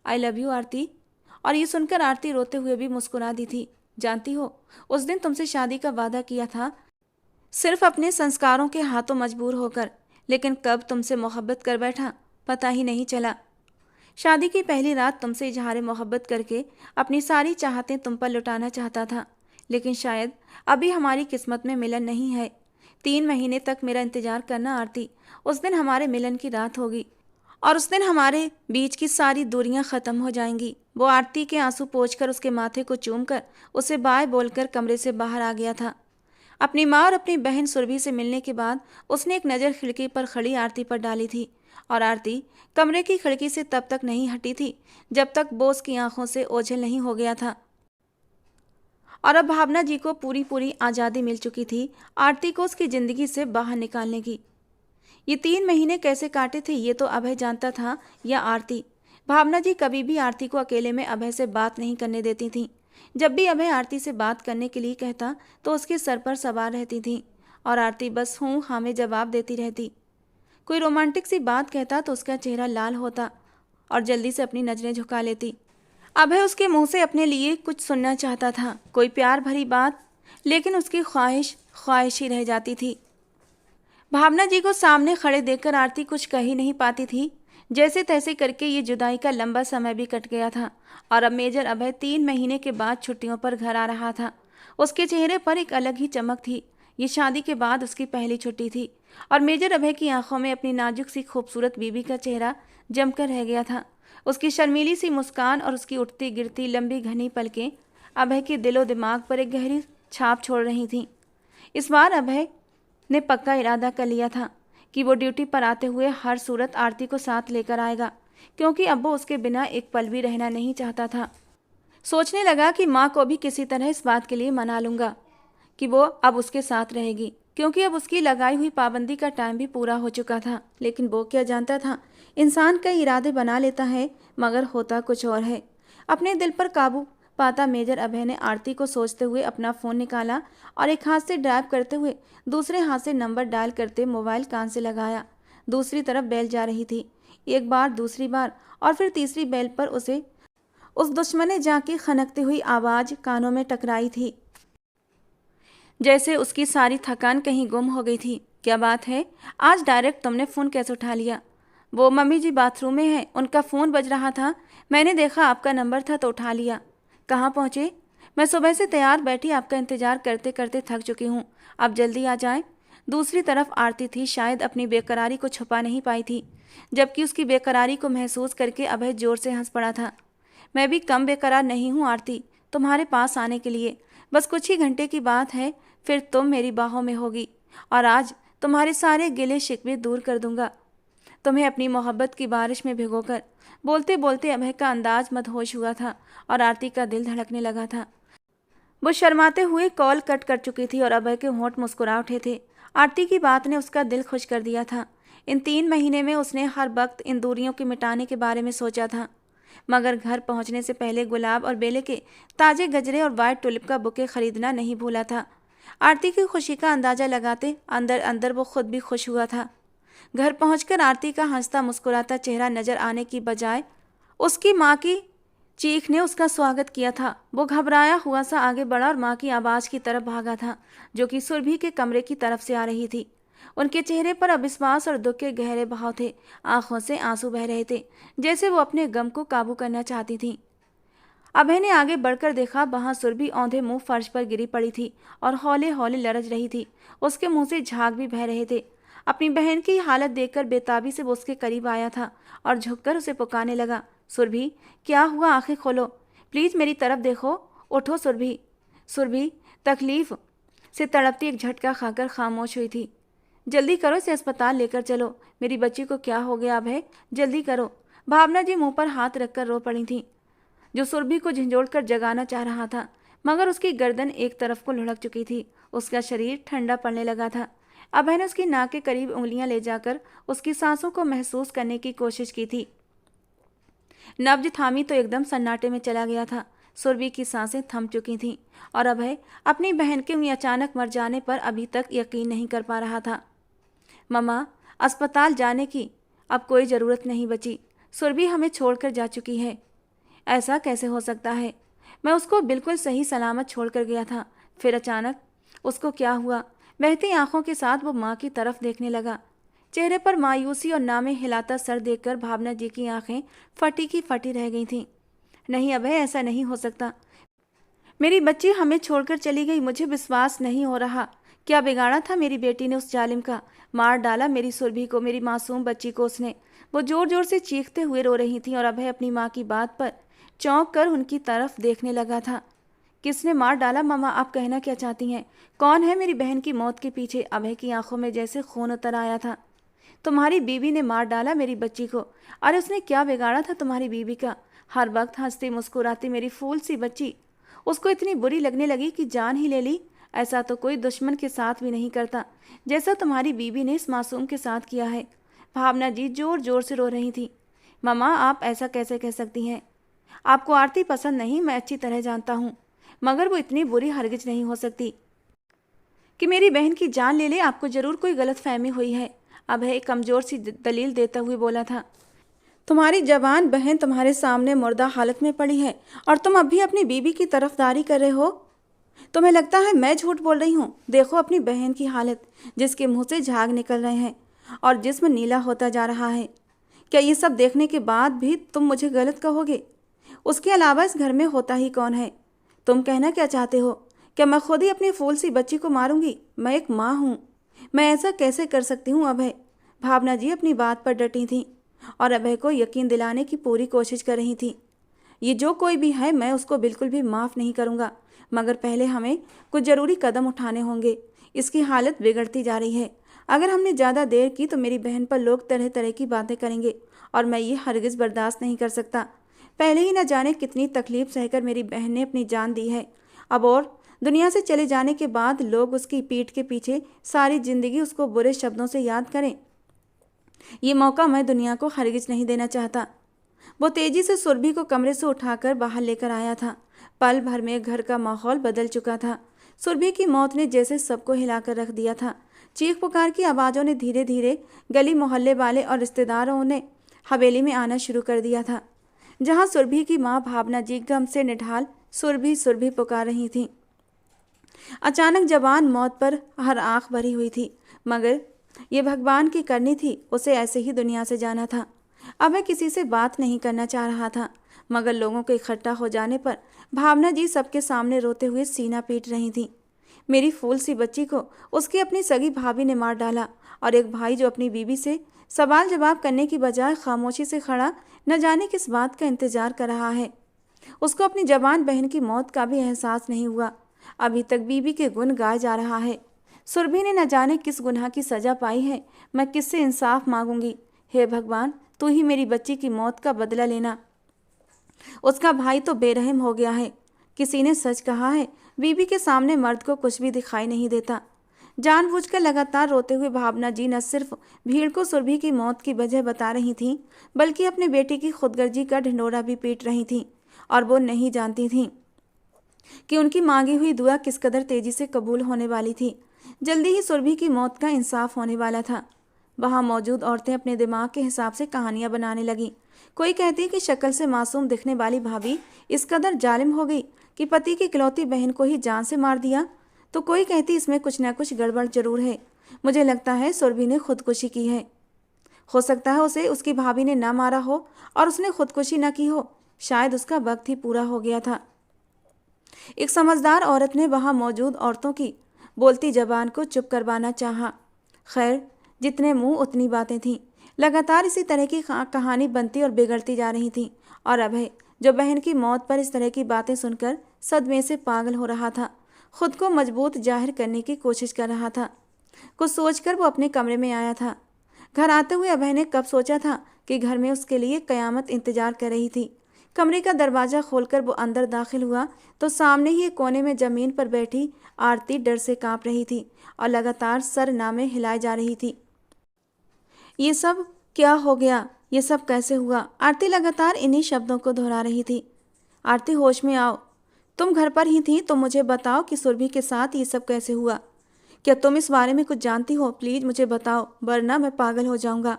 आई लव यू आरती। और ये सुनकर आरती रोते हुए भी मुस्कुरा दी थी। जानती हो, उस दिन तुमसे शादी का वादा किया था, सिर्फ अपने संस्कारों के हाथों मजबूर होकर, लेकिन कब तुमसे मोहब्बत कर बैठा पता ही नहीं चला। शादी की पहली रात तुमसे इजहार मोहब्बत करके अपनी सारी चाहतें तुम पर लुटाना चाहता था, लेकिन शायद अभी हमारी किस्मत में मिलन नहीं है। 3 महीने तक मेरा इंतजार करना आरती, उस दिन हमारे मिलन की रात होगी और उस दिन हमारे बीच की सारी दूरियां खत्म हो जाएंगी। वो आरती के आंसू पोंछकर उसके माथे को चूमकर उसे बाय बोलकर कमरे से बाहर आ गया था। अपनी माँ और अपनी बहन सुरभि से मिलने के बाद उसने एक नज़र खिड़की पर खड़ी आरती पर डाली थी और आरती कमरे की खिड़की से तब तक नहीं हटी थी जब तक वो उसकी आंखों से ओझल नहीं हो गया था। और अब भावना जी को पूरी पूरी आज़ादी मिल चुकी थी आरती को उसकी ज़िंदगी से बाहर निकालने की। ये 3 महीने कैसे काटे थे ये तो अभय जानता था या आरती। भावना जी कभी भी आरती को अकेले में अभय से बात नहीं करने देती थीं। जब भी अभय आरती से बात करने के लिए कहता तो उसके सर पर सवार रहती थी और आरती बस हूँ हाँ में जवाब देती रहती। कोई रोमांटिक सी बात कहता तो उसका चेहरा लाल होता और जल्दी से अपनी नजरें झुका लेती। अभय उसके मुंह से अपने लिए कुछ सुनना चाहता था, कोई प्यार भरी बात, लेकिन उसकी ख्वाहिश ख्वाहिश ही रह जाती थी। भावना जी को सामने खड़े देखकर आरती कुछ कह ही नहीं पाती थी। जैसे तैसे करके ये जुदाई का लंबा समय भी कट गया था और अब मेजर अभय 3 महीने के बाद छुट्टियों पर घर आ रहा था। उसके चेहरे पर एक अलग ही चमक थी। ये शादी के बाद उसकी पहली छुट्टी थी और मेजर अभय की आंखों में अपनी नाजुक सी खूबसूरत बीबी का चेहरा जमकर रह गया था। उसकी शर्मीली सी मुस्कान और उसकी उठती गिरती लंबी घनी पलकें अभय के दिलो दिमाग पर एक गहरी छाप छोड़ रही थीं। इस बार अभय ने पक्का इरादा कर लिया था कि वो ड्यूटी पर आते हुए हर सूरत आरती को साथ लेकर आएगा, क्योंकि अब वो उसके बिना एक पल भी रहना नहीं चाहता था। सोचने लगा कि माँ को भी किसी तरह इस बात के लिए मना लूँगा कि वो अब उसके साथ रहेगी, क्योंकि अब उसकी लगाई हुई पाबंदी का टाइम भी पूरा हो चुका था। लेकिन वो क्या जानता था, इंसान कई इरादे बना लेता है मगर होता कुछ और है। अपने दिल पर काबू पाता मेजर अभय ने आरती को सोचते हुए अपना फ़ोन निकाला और एक हाथ से ड्राइव करते हुए दूसरे हाथ से नंबर डायल करते मोबाइल कान से लगाया। दूसरी तरफ बेल जा रही थी। एक बार, दूसरी बार और फिर तीसरी बेल पर उसे उस दुश्मने जां की खनकती हुई आवाज़ कानों में टकराई थी, जैसे उसकी सारी थकान कहीं गुम हो गई थी। क्या बात है, आज डायरेक्ट तुमने फ़ोन कैसे उठा लिया? वो मम्मी जी बाथरूम में हैं, उनका फ़ोन बज रहा था, मैंने देखा आपका नंबर था तो उठा लिया। कहाँ पहुँचे? मैं सुबह से तैयार बैठी आपका इंतज़ार करते करते थक चुकी हूँ, आप जल्दी आ जाएं। दूसरी तरफ आरती थी, शायद अपनी बेकरारी को छुपा नहीं पाई थी, जबकि उसकी बेकरारी को महसूस करके अभय जोर से हंस पड़ा था। मैं भी कम बेकरार नहीं हूँ आरती, तुम्हारे पास आने के लिए। बस कुछ ही घंटे की बात है, फिर तुम मेरी बाहों में होगी और आज तुम्हारे सारे गिले शिकवे दूर कर दूंगा, तुम्हें अपनी मोहब्बत की बारिश में भिगोकर। बोलते बोलते अभय का अंदाज मदहोश हुआ था और आरती का दिल धड़कने लगा था। वो शर्माते हुए कॉल कट कर चुकी थी और अभय के होंठ मुस्कुरा उठे थे। आरती की बात ने उसका दिल खुश कर दिया था। इन 3 महीने में उसने हर वक्त इन दूरियों के मिटाने के बारे में सोचा था, मगर घर पहुंचने से पहले गुलाब और बेले के ताजे गजरे और वाइट टुलिप का बुके खरीदना नहीं भूला था। आरती की खुशी का अंदाजा लगाते अंदर अंदर वो खुद भी खुश हुआ था। घर पहुंचकर आरती का हंसता मुस्कुराता चेहरा नजर आने की बजाय उसकी माँ की चीख ने उसका स्वागत किया था। वो घबराया हुआ सा आगे बढ़ा और माँ की आवाज़ की तरफ भागा था, जो कि सुरभि के कमरे की तरफ से आ रही थी। उनके चेहरे पर अविश्वास और दुख के गहरे बहाव थे, आंखों से आंसू बह रहे थे, जैसे वो अपने गम को काबू करना चाहती थी। अभय ने आगे बढ़कर देखा, वहां सुरभि औंधे मुंह फर्श पर गिरी पड़ी थी और हौले हौले लरज रही थी। उसके मुंह से झाग भी बह रहे थे। अपनी बहन की हालत देखकर बेताबी से वो उसके करीब आया था और झुककर उसे पुकारने लगा, सुरभि क्या हुआ, आंखें खोलो, प्लीज मेरी तरफ देखो, उठो सुरभि। सुरभि तकलीफ से तड़पती एक झटका खाकर खामोश हुई थी। जल्दी करो, इसे अस्पताल लेकर चलो, मेरी बच्ची को क्या हो गया अभय, जल्दी करो। भावना जी मुंह पर हाथ रखकर रो पड़ी थी। जो सुरभि को झंझोड़कर जगाना चाह रहा था, मगर उसकी गर्दन एक तरफ को लुढ़क चुकी थी। उसका शरीर ठंडा पड़ने लगा था। अभय ने उसकी नाक के करीब उंगलियां ले जाकर उसकी सांसों को महसूस करने की कोशिश की थी। नब्ज थामी तो एकदम सन्नाटे में चला गया था। सुरभि की सांसें थम चुकी थीं और अभय अपनी बहन के यूं अचानक मर जाने पर अभी तक यकीन नहीं कर पा रहा था। मम्मा, अस्पताल जाने की अब कोई ज़रूरत नहीं बची। सुरभि हमें छोड़कर जा चुकी है। ऐसा कैसे हो सकता है? मैं उसको बिल्कुल सही सलामत छोड़कर गया था, फिर अचानक उसको क्या हुआ? बहती आंखों के साथ वो माँ की तरफ देखने लगा। चेहरे पर मायूसी और नामे हिलाता सर देखकर भावना जी की आंखें फटी की फटी रह गई थीं। नहीं अभय, ऐसा नहीं हो सकता। मेरी बच्ची हमें छोड़कर चली गई। मुझे विश्वास नहीं हो रहा। क्या बिगाड़ा था मेरी बेटी ने उस जालिम का? मार डाला मेरी सुरभि को, मेरी मासूम बच्ची को उसने। वो जोर जोर से चीखते हुए रो रही थी और अभय अपनी माँ की बात पर चौंक कर उनकी तरफ देखने लगा था। किसने मार डाला मम्मा? आप कहना क्या चाहती हैं? कौन है मेरी बहन की मौत के पीछे? अभय की आंखों में जैसे खून उतर आया था। तुम्हारी बीवी ने मार डाला मेरी बच्ची को। अरे उसने क्या बिगाड़ा था तुम्हारी बीवी का? हर वक्त हंसती मुस्कुराती मेरी फूल सी बच्ची, उसको इतनी बुरी लगने लगी कि जान ही ले ली। ऐसा तो कोई दुश्मन के साथ भी नहीं करता जैसा तुम्हारी बीवी ने इस मासूम के साथ किया है। भावना जी जोर जोर से रो रही थी। मम्मा, आप ऐसा कैसे कह सकती हैं? आपको आरती पसंद नहीं, मैं अच्छी तरह जानता हूँ, मगर वो इतनी बुरी हरगिज नहीं हो सकती कि मेरी बहन की जान ले ले। आपको जरूर कोई गलतफहमी हुई है। अभय एक कमजोर सी दलील देता हुए बोला था। तुम्हारी जवान बहन तुम्हारे सामने मुर्दा हालत में पड़ी है और तुम अब भी अपनी बीवी की तरफदारी कर रहे हो। तुम्हें लगता है मैं झूठ बोल रही हूँ? देखो अपनी बहन की हालत, जिसके मुंह से झाग निकल रहे हैं और जिस्म नीला होता जा रहा है। क्या ये सब देखने के बाद भी तुम मुझे गलत कहोगे? उसके अलावा इस घर में होता ही कौन है? तुम कहना क्या चाहते हो? क्या मैं खुद ही अपनी फूल सी बच्ची को मारूंगी? मैं एक माँ हूँ, मैं ऐसा कैसे कर सकती हूँ अभय? भावना जी अपनी बात पर डटी थीं और अभय को यकीन दिलाने की पूरी कोशिश कर रही थी। ये जो कोई भी है, मैं उसको बिल्कुल भी माफ़ नहीं करूँगा, मगर पहले हमें कुछ ज़रूरी कदम उठाने होंगे। इसकी हालत बिगड़ती जा रही है। अगर हमने ज़्यादा देर की तो मेरी बहन पर लोग तरह तरह की बातें करेंगे और मैं ये हरगिज़ बर्दाश्त नहीं कर सकता। पहले ही न जाने कितनी तकलीफ सहकर मेरी बहन ने अपनी जान दी है। अब और दुनिया से चले जाने के बाद लोग उसकी पीठ के पीछे सारी ज़िंदगी उसको बुरे शब्दों से याद करें। ये मौका मैं दुनिया को हरगिज नहीं देना चाहता। वो तेजी से सुरभि को कमरे से उठाकर बाहर लेकर आया था। पल भर में घर का माहौल बदल चुका था। सुरभि की मौत ने जैसे सबको हिलाकर रख दिया था। चीख पुकार की आवाज़ों ने धीरे धीरे गली मोहल्ले वाले और रिश्तेदारों ने हवेली में आना शुरू कर दिया था, जहाँ सुरभि की माँ भावना जी गम से निढाल सुरभि सुरभि पुकार रही थीं। अचानक जवान मौत पर हर आंख भरी हुई थी, मगर ये भगवान की करनी थी। उसे ऐसे ही दुनिया से जाना था। अब वह किसी से बात नहीं करना चाह रहा था, मगर लोगों के इकट्ठा हो जाने पर भावना जी सबके सामने रोते हुए सीना पीट रही थी। मेरी फूल सी बच्ची को उसकी अपनी सगी भाभी ने मार डाला और एक भाई जो अपनी बीवी से सवाल जवाब करने की बजाय खामोशी से खड़ा न जाने किस बात का इंतजार कर रहा है। उसको अपनी जवान बहन की मौत का भी एहसास नहीं हुआ। अभी तक बीवी के गुण गाए जा रहा है। सुरभि ने न जाने किस गुनाह की सजा पाई है। मैं किससे इंसाफ मांगूंगी? हे भगवान, तू ही मेरी बच्ची की मौत का बदला लेना। उसका भाई तो बेरहम हो गया है। किसी ने सच कहा है, बीवी के सामने मर्द को कुछ भी दिखाई नहीं देता। जानबूझकर लगातार रोते हुए भावना जी न सिर्फ भीड़ को सुरभि की मौत की वजह बता रही थीं, बल्कि अपने बेटे की खुदगर्जी का ढिंढोरा भी पीट रही थीं। और वो नहीं जानती थीं कि उनकी मांगी हुई दुआ किस कदर तेजी से कबूल होने वाली थी। जल्दी ही सुरभि की मौत का इंसाफ होने वाला था। वहां मौजूद औरतें अपने दिमाग के हिसाब से कहानियां बनाने लगीं। कोई कहती कि शक्ल से मासूम दिखने वाली भाभी इस कदर जालिम हो गई कि पति की इकलौती बहन को ही जान से मार दिया, तो कोई कहती इसमें कुछ न कुछ गड़बड़ जरूर है। मुझे लगता है सुरभि ने खुदकुशी की है। हो सकता है उसे उसकी भाभी ने ना मारा हो और उसने खुदकुशी न की हो। शायद उसका वक्त ही पूरा हो गया था। एक समझदार औरत ने वहां मौजूद औरतों की बोलती जबान को चुप करवाना चाहा। खैर, जितने मुंह उतनी बातें थीं। लगातार इसी तरह की कहानी बनती और बिगड़ती जा रही थी और अभय, जो बहन की मौत पर इस तरह की बातें सुनकर सदमे से पागल हो रहा था, खुद को मजबूत जाहिर करने की कोशिश कर रहा था। कुछ सोचकर वो अपने कमरे में आया था। घर आते हुए अभय ने कब सोचा था कि घर में उसके लिए कयामत इंतजार कर रही थी। कमरे का दरवाज़ा खोलकर वो अंदर दाखिल हुआ तो सामने ही एक कोने में ज़मीन पर बैठी आरती डर से काँप रही थी और लगातार सर नामे हिलाए जा रही थी। ये सब क्या हो गया? ये सब कैसे हुआ? आरती लगातार इन्हीं शब्दों को दोहरा रही थी। आरती, होश में आओ। तुम घर पर ही थी तो मुझे बताओ कि सुरभि के साथ ये सब कैसे हुआ? क्या तुम इस बारे में कुछ जानती हो? प्लीज़ मुझे बताओ, वरना मैं पागल हो जाऊंगा।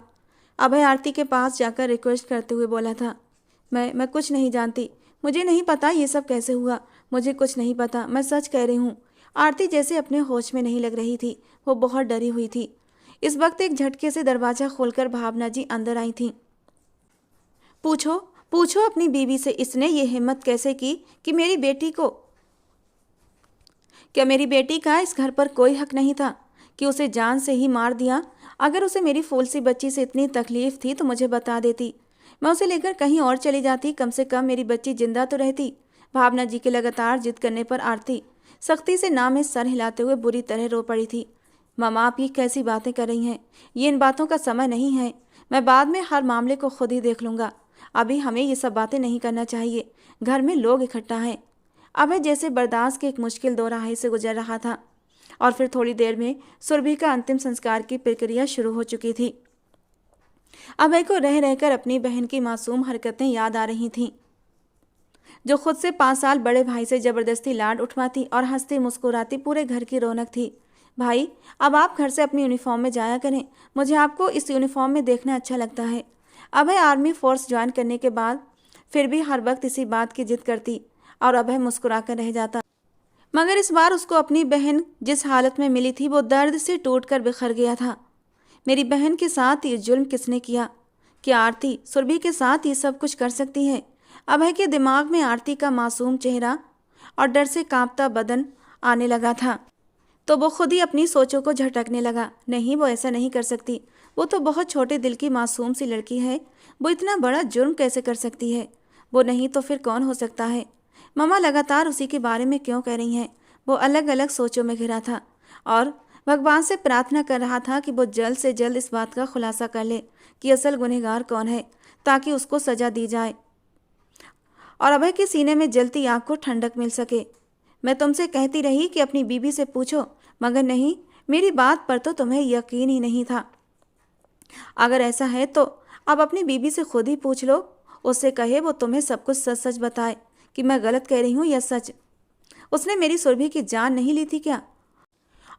अभय आरती के पास जाकर रिक्वेस्ट करते हुए बोला था। मैं कुछ नहीं जानती। मुझे नहीं पता ये सब कैसे हुआ। मुझे कुछ नहीं पता, मैं सच कह रही हूँ। आरती जैसे अपने होश में नहीं लग रही थी। वो बहुत डरी हुई थी। इस वक्त एक झटके से दरवाज़ा खोलकर भावना जी अंदर आई थीं। पूछो पूछो अपनी बीवी से, इसने ये हिम्मत कैसे की कि मेरी बेटी को, क्या मेरी बेटी का इस घर पर कोई हक नहीं था कि उसे जान से ही मार दिया? अगर उसे मेरी फूल सी बच्ची से इतनी तकलीफ थी तो मुझे बता देती। मैं उसे लेकर कहीं और चली जाती, कम से कम मेरी बच्ची जिंदा तो रहती। भावना जी के लगातार जिद करने पर आरती सख्ती से ना में सर हिलाते हुए बुरी तरह रो पड़ी थी। मामा, आप ये कैसी बातें कर रही हैं? ये इन बातों का समय नहीं है। मैं बाद में हर मामले को खुद ही देख लूँगा। अभी हमें ये सब बातें नहीं करना चाहिए। घर में लोग इकट्ठा हैं। अभय जैसे बर्दाश्त के एक मुश्किल दोराहे से गुजर रहा था और फिर थोड़ी देर में सुरभि का अंतिम संस्कार की प्रक्रिया शुरू हो चुकी थी। अभय को रह रहकर अपनी बहन की मासूम हरकतें याद आ रही थीं, जो खुद से 5 साल बड़े भाई से जबरदस्ती लाड उठवाती और हंसती मुस्कुराती पूरे घर की रौनक थी। भाई, अब आप घर से अपनी यूनिफॉर्म में जाया करें। मुझे आपको इस यूनिफॉर्म में देखना अच्छा लगता है। अभय आर्मी फोर्स ज्वाइन करने के बाद फिर भी हर वक्त इसी बात की जिद करती और अभय मुस्कुराकर रह जाता। मगर इस बार उसको अपनी बहन जिस हालत में मिली थी वो दर्द से टूटकर बिखर गया था। मेरी बहन के साथ ये जुल्म किसने किया? क्या आरती सुरभि के साथ ये सब कुछ कर सकती है? अभय के दिमाग में आरती का मासूम चेहरा और डर से कांपता बदन आने लगा था तो वो खुद ही अपनी सोचों को झटकने लगा। नहीं, वो ऐसा नहीं कर सकती। वो तो बहुत छोटे दिल की मासूम सी लड़की है। वो इतना बड़ा जुर्म कैसे कर सकती है? वो नहीं तो फिर कौन हो सकता है? मम्मा लगातार उसी के बारे में क्यों कह रही हैं? वो अलग अलग सोचों में घिरा था और भगवान से प्रार्थना कर रहा था कि वो जल्द से जल्द इस बात का खुलासा कर ले कि असल गुनहगार कौन है, ताकि उसको सज़ा दी जाए और अभय के सीने में जलती आग को ठंडक मिल सके। मैं तुमसे कहती रही कि अपनी बीबी से पूछो, मगर नहीं, मेरी बात पर तो तुम्हें यकीन ही नहीं था। अगर ऐसा है तो अब अपनी बीबी से खुद ही पूछ लो। उससे कहे वो तुम्हें सब कुछ सच सच बताए कि मैं गलत कह रही हूँ या सच। उसने मेरी सुरभि की जान नहीं ली थी क्या?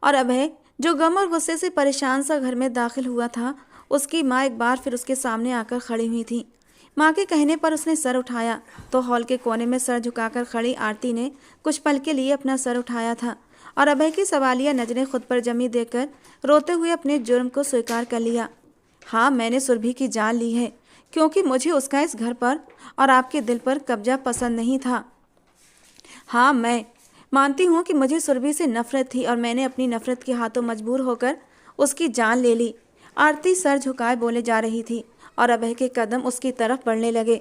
और अभय जो गम और गुस्से से परेशान सा घर में दाखिल हुआ था, उसकी माँ एक बार फिर उसके सामने आकर खड़ी हुई थी। माँ के कहने पर उसने सर उठाया तो हॉल के कोने में सर झुकाकर खड़ी आरती ने कुछ पल के लिए अपना सर उठाया था और अभय की सवालिया नजरें खुद पर जमी देखकर रोते हुए अपने जुर्म को स्वीकार कर लिया। हाँ, मैंने सुरभि की जान ली है क्योंकि मुझे उसका इस घर पर और आपके दिल पर कब्जा पसंद नहीं था। हाँ, मैं मानती हूँ कि मुझे सुरभि से नफरत थी और मैंने अपनी नफरत के हाथों मजबूर होकर उसकी जान ले ली। आरती सर झुकाए बोले जा रही थी और अभय के कदम उसकी तरफ बढ़ने लगे।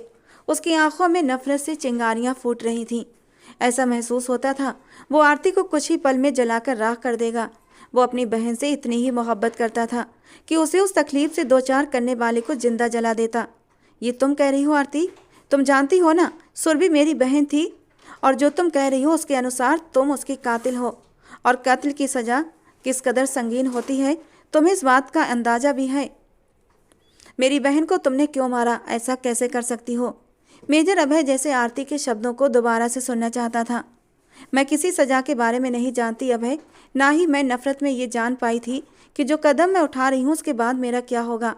उसकी आंखों में नफरत से चिंगारियां फूट रही थीं। ऐसा महसूस होता था वो आरती को कुछ ही पल में जलाकर राख कर देगा। वो अपनी बहन से इतनी ही मोहब्बत करता था कि उसे उस तकलीफ से दो चार करने वाले को जिंदा जला देता। ये तुम कह रही हो आरती? तुम जानती हो ना, सुरभि मेरी बहन थी और जो तुम कह रही हो उसके अनुसार तुम उसकी कातिल हो और कत्ल की सज़ा किस कदर संगीन होती है तुम्हें इस बात का अंदाज़ा भी है। मेरी बहन को तुमने क्यों मारा? ऐसा कैसे कर सकती हो? मेजर अभय जैसे आरती के शब्दों को दोबारा से सुनना चाहता था। मैं किसी सज़ा के बारे में नहीं जानती अभय, ना ही मैं नफ़रत में ये जान पाई थी कि जो कदम मैं उठा रही हूँ उसके बाद मेरा क्या होगा।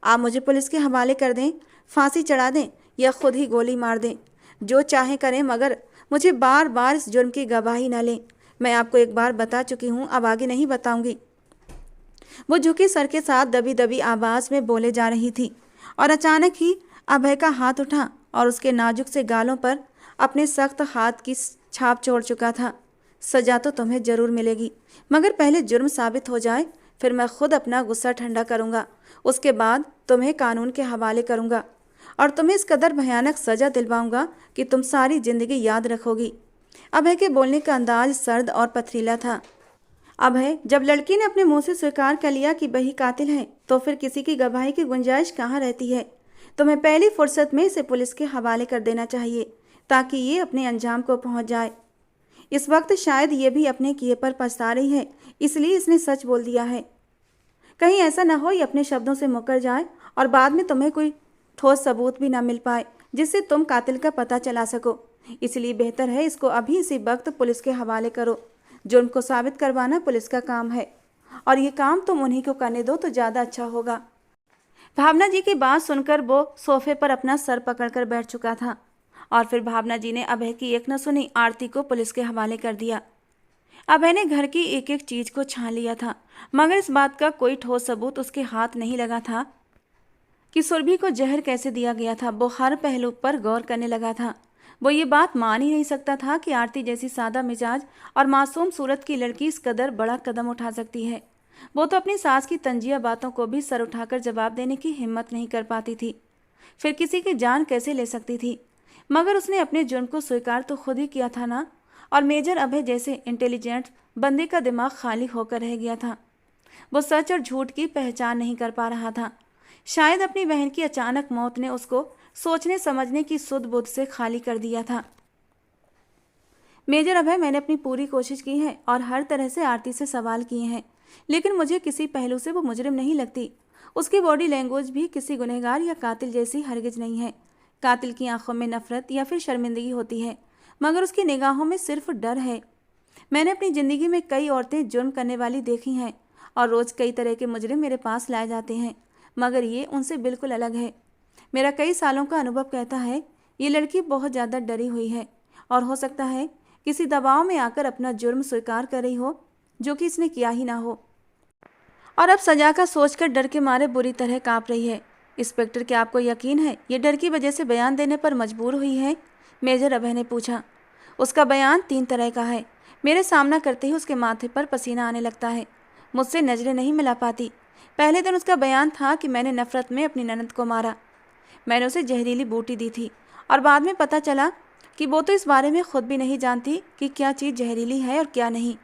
आप मुझे पुलिस के हवाले कर दें, फांसी चढ़ा दें या खुद ही गोली मार दें, जो चाहें करें, मगर मुझे बार बार इस जुर्म की गवाही न लें। मैं आपको एक बार बता चुकी हूँ, अब आगे नहीं बताऊंगी। वो झुके सर के साथ दबी दबी आवाज़ में बोले जा रही थी और अचानक ही अभय का हाथ उठा और उसके नाजुक से गालों पर अपने सख्त हाथ की छाप छोड़ चुका था। सजा तो तुम्हें ज़रूर मिलेगी, मगर पहले जुर्म साबित हो जाए, फिर मैं खुद अपना गुस्सा ठंडा करूँगा। उसके बाद तुम्हें कानून के हवाले करूँगा और तुम्हें इस कदर भयानक सज़ा दिलवाऊँगा कि तुम सारी ज़िंदगी याद रखोगी। अभय के बोलने का अंदाज सर्द और पथरीला था। अभय, जब लड़की ने अपने मुंह से स्वीकार कर लिया कि वही कातिल है, तो फिर किसी की गवाही की गुंजाइश कहाँ रहती है? तुम्हें पहली फुर्सत में इसे पुलिस के हवाले कर देना चाहिए ताकि ये अपने अंजाम को पहुंच जाए। इस वक्त शायद ये भी अपने किए पर पछता रही है, इसलिए इसने सच बोल दिया है। कहीं ऐसा ना हो ये अपने शब्दों से मुकर जाए और बाद में तुम्हें कोई ठोस सबूत भी ना मिल पाए जिससे तुम कातिल का पता चला सको। इसलिए बेहतर है इसको अभी इसी वक्त पुलिस के हवाले करो। जुर्म को साबित करवाना पुलिस का काम है और ये काम तुम उन्हीं को करने दो तो ज़्यादा अच्छा होगा। भावना जी की बात सुनकर वो सोफे पर अपना सर पकड़कर बैठ चुका था और फिर भावना जी ने अभय की एक न सुनी आरती को पुलिस के हवाले कर दिया। अभय ने घर की एक एक चीज को छान लिया था, मगर इस बात का कोई ठोस सबूत उसके हाथ नहीं लगा था कि सुरभि को जहर कैसे दिया गया था। वो हर पहलू पर गौर करने लगा था। वो ये बात मान ही नहीं सकता था कि आरती जैसी सादा मिजाज और मासूम सूरत की लड़की इस कदर बड़ा कदम उठा सकती है। वो तो अपनी सास की तंजिया बातों को भी सर उठाकर जवाब देने की हिम्मत नहीं कर पाती थी, फिर किसी की जान कैसे ले सकती थी। मगर उसने अपने जुर्म को स्वीकार तो खुद ही किया था ना, और मेजर अभय जैसे इंटेलिजेंट बंदे का दिमाग खाली होकर रह गया था। वो सच और झूठ की पहचान नहीं कर पा रहा था। शायद अपनी बहन की अचानक मौत ने उसको सोचने समझने की सुध बुध से खाली कर दिया था। मेजर अभय, मैंने अपनी पूरी कोशिश की है और हर तरह से आरती से सवाल किए हैं, लेकिन मुझे किसी पहलू से वो मुजरिम नहीं लगती। उसकी बॉडी लैंग्वेज भी किसी गुनहगार या कातिल जैसी हरगिज नहीं है। कातिल की आंखों में नफरत या फिर शर्मिंदगी होती है, मगर उसकी निगाहों में सिर्फ डर है। मैंने अपनी ज़िंदगी में कई औरतें जुर्म करने वाली देखी हैं और रोज़ कई तरह के मुजरिम मेरे पास लाए जाते हैं, मगर ये उनसे बिल्कुल अलग है। मेरा कई सालों का अनुभव कहता है ये लड़की बहुत ज़्यादा डरी हुई है और हो सकता है किसी दबाव में आकर अपना जुर्म स्वीकार कर रही हो, जो कि इसने किया ही ना हो, और अब सजा का सोचकर डर के मारे बुरी तरह काँप रही है। इंस्पेक्टर, क्या आपको यकीन है ये डर की वजह से बयान देने पर मजबूर हुई है? मेजर अभय ने पूछा। उसका बयान 3 तरह का है। मेरे सामना करते ही उसके माथे पर पसीना आने लगता है, मुझसे नजरें नहीं मिला पाती। पहले दिन उसका बयान था कि मैंने नफरत में अपनी ननद को मारा। मैंने उसे जहरीली बूटी दी थी और बाद में पता चला कि वो तो इस बारे में खुद भी नहीं जानती कि क्या चीज़ जहरीली है और क्या नहीं।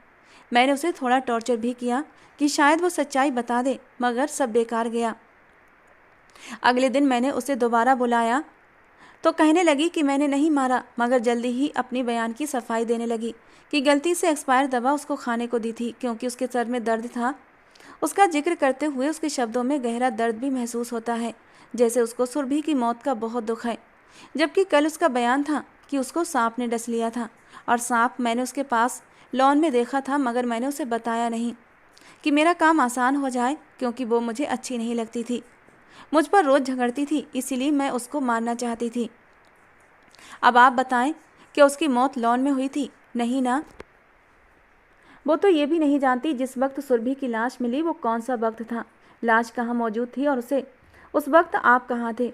मैंने उसे थोड़ा टॉर्चर भी किया कि शायद वो सच्चाई बता दे, मगर सब बेकार गया। अगले दिन मैंने उसे दोबारा बुलाया तो कहने लगी कि मैंने नहीं मारा, मगर जल्दी ही अपनी बयान की सफाई देने लगी कि गलती से एक्सपायर दवा उसको खाने को दी थी क्योंकि उसके सर में दर्द था। उसका जिक्र करते हुए उसके शब्दों में गहरा दर्द भी महसूस होता है, जैसे उसको सुरभि की मौत का बहुत दुख है। जबकि कल उसका बयान था कि उसको सांप ने डस लिया था और सांप मैंने उसके पास लॉन में देखा था, मगर मैंने उसे बताया नहीं कि मेरा काम आसान हो जाए, क्योंकि वो मुझे अच्छी नहीं लगती थी, मुझ पर रोज़ झगड़ती थी, इसीलिए मैं उसको मारना चाहती थी। अब आप बताएं कि उसकी मौत लॉन में हुई थी? नहीं ना। वो तो ये भी नहीं जानती जिस वक्त सुरभि की लाश मिली वो कौन सा वक्त था, लाश कहाँ मौजूद थी और उस वक्त आप कहाँ थे?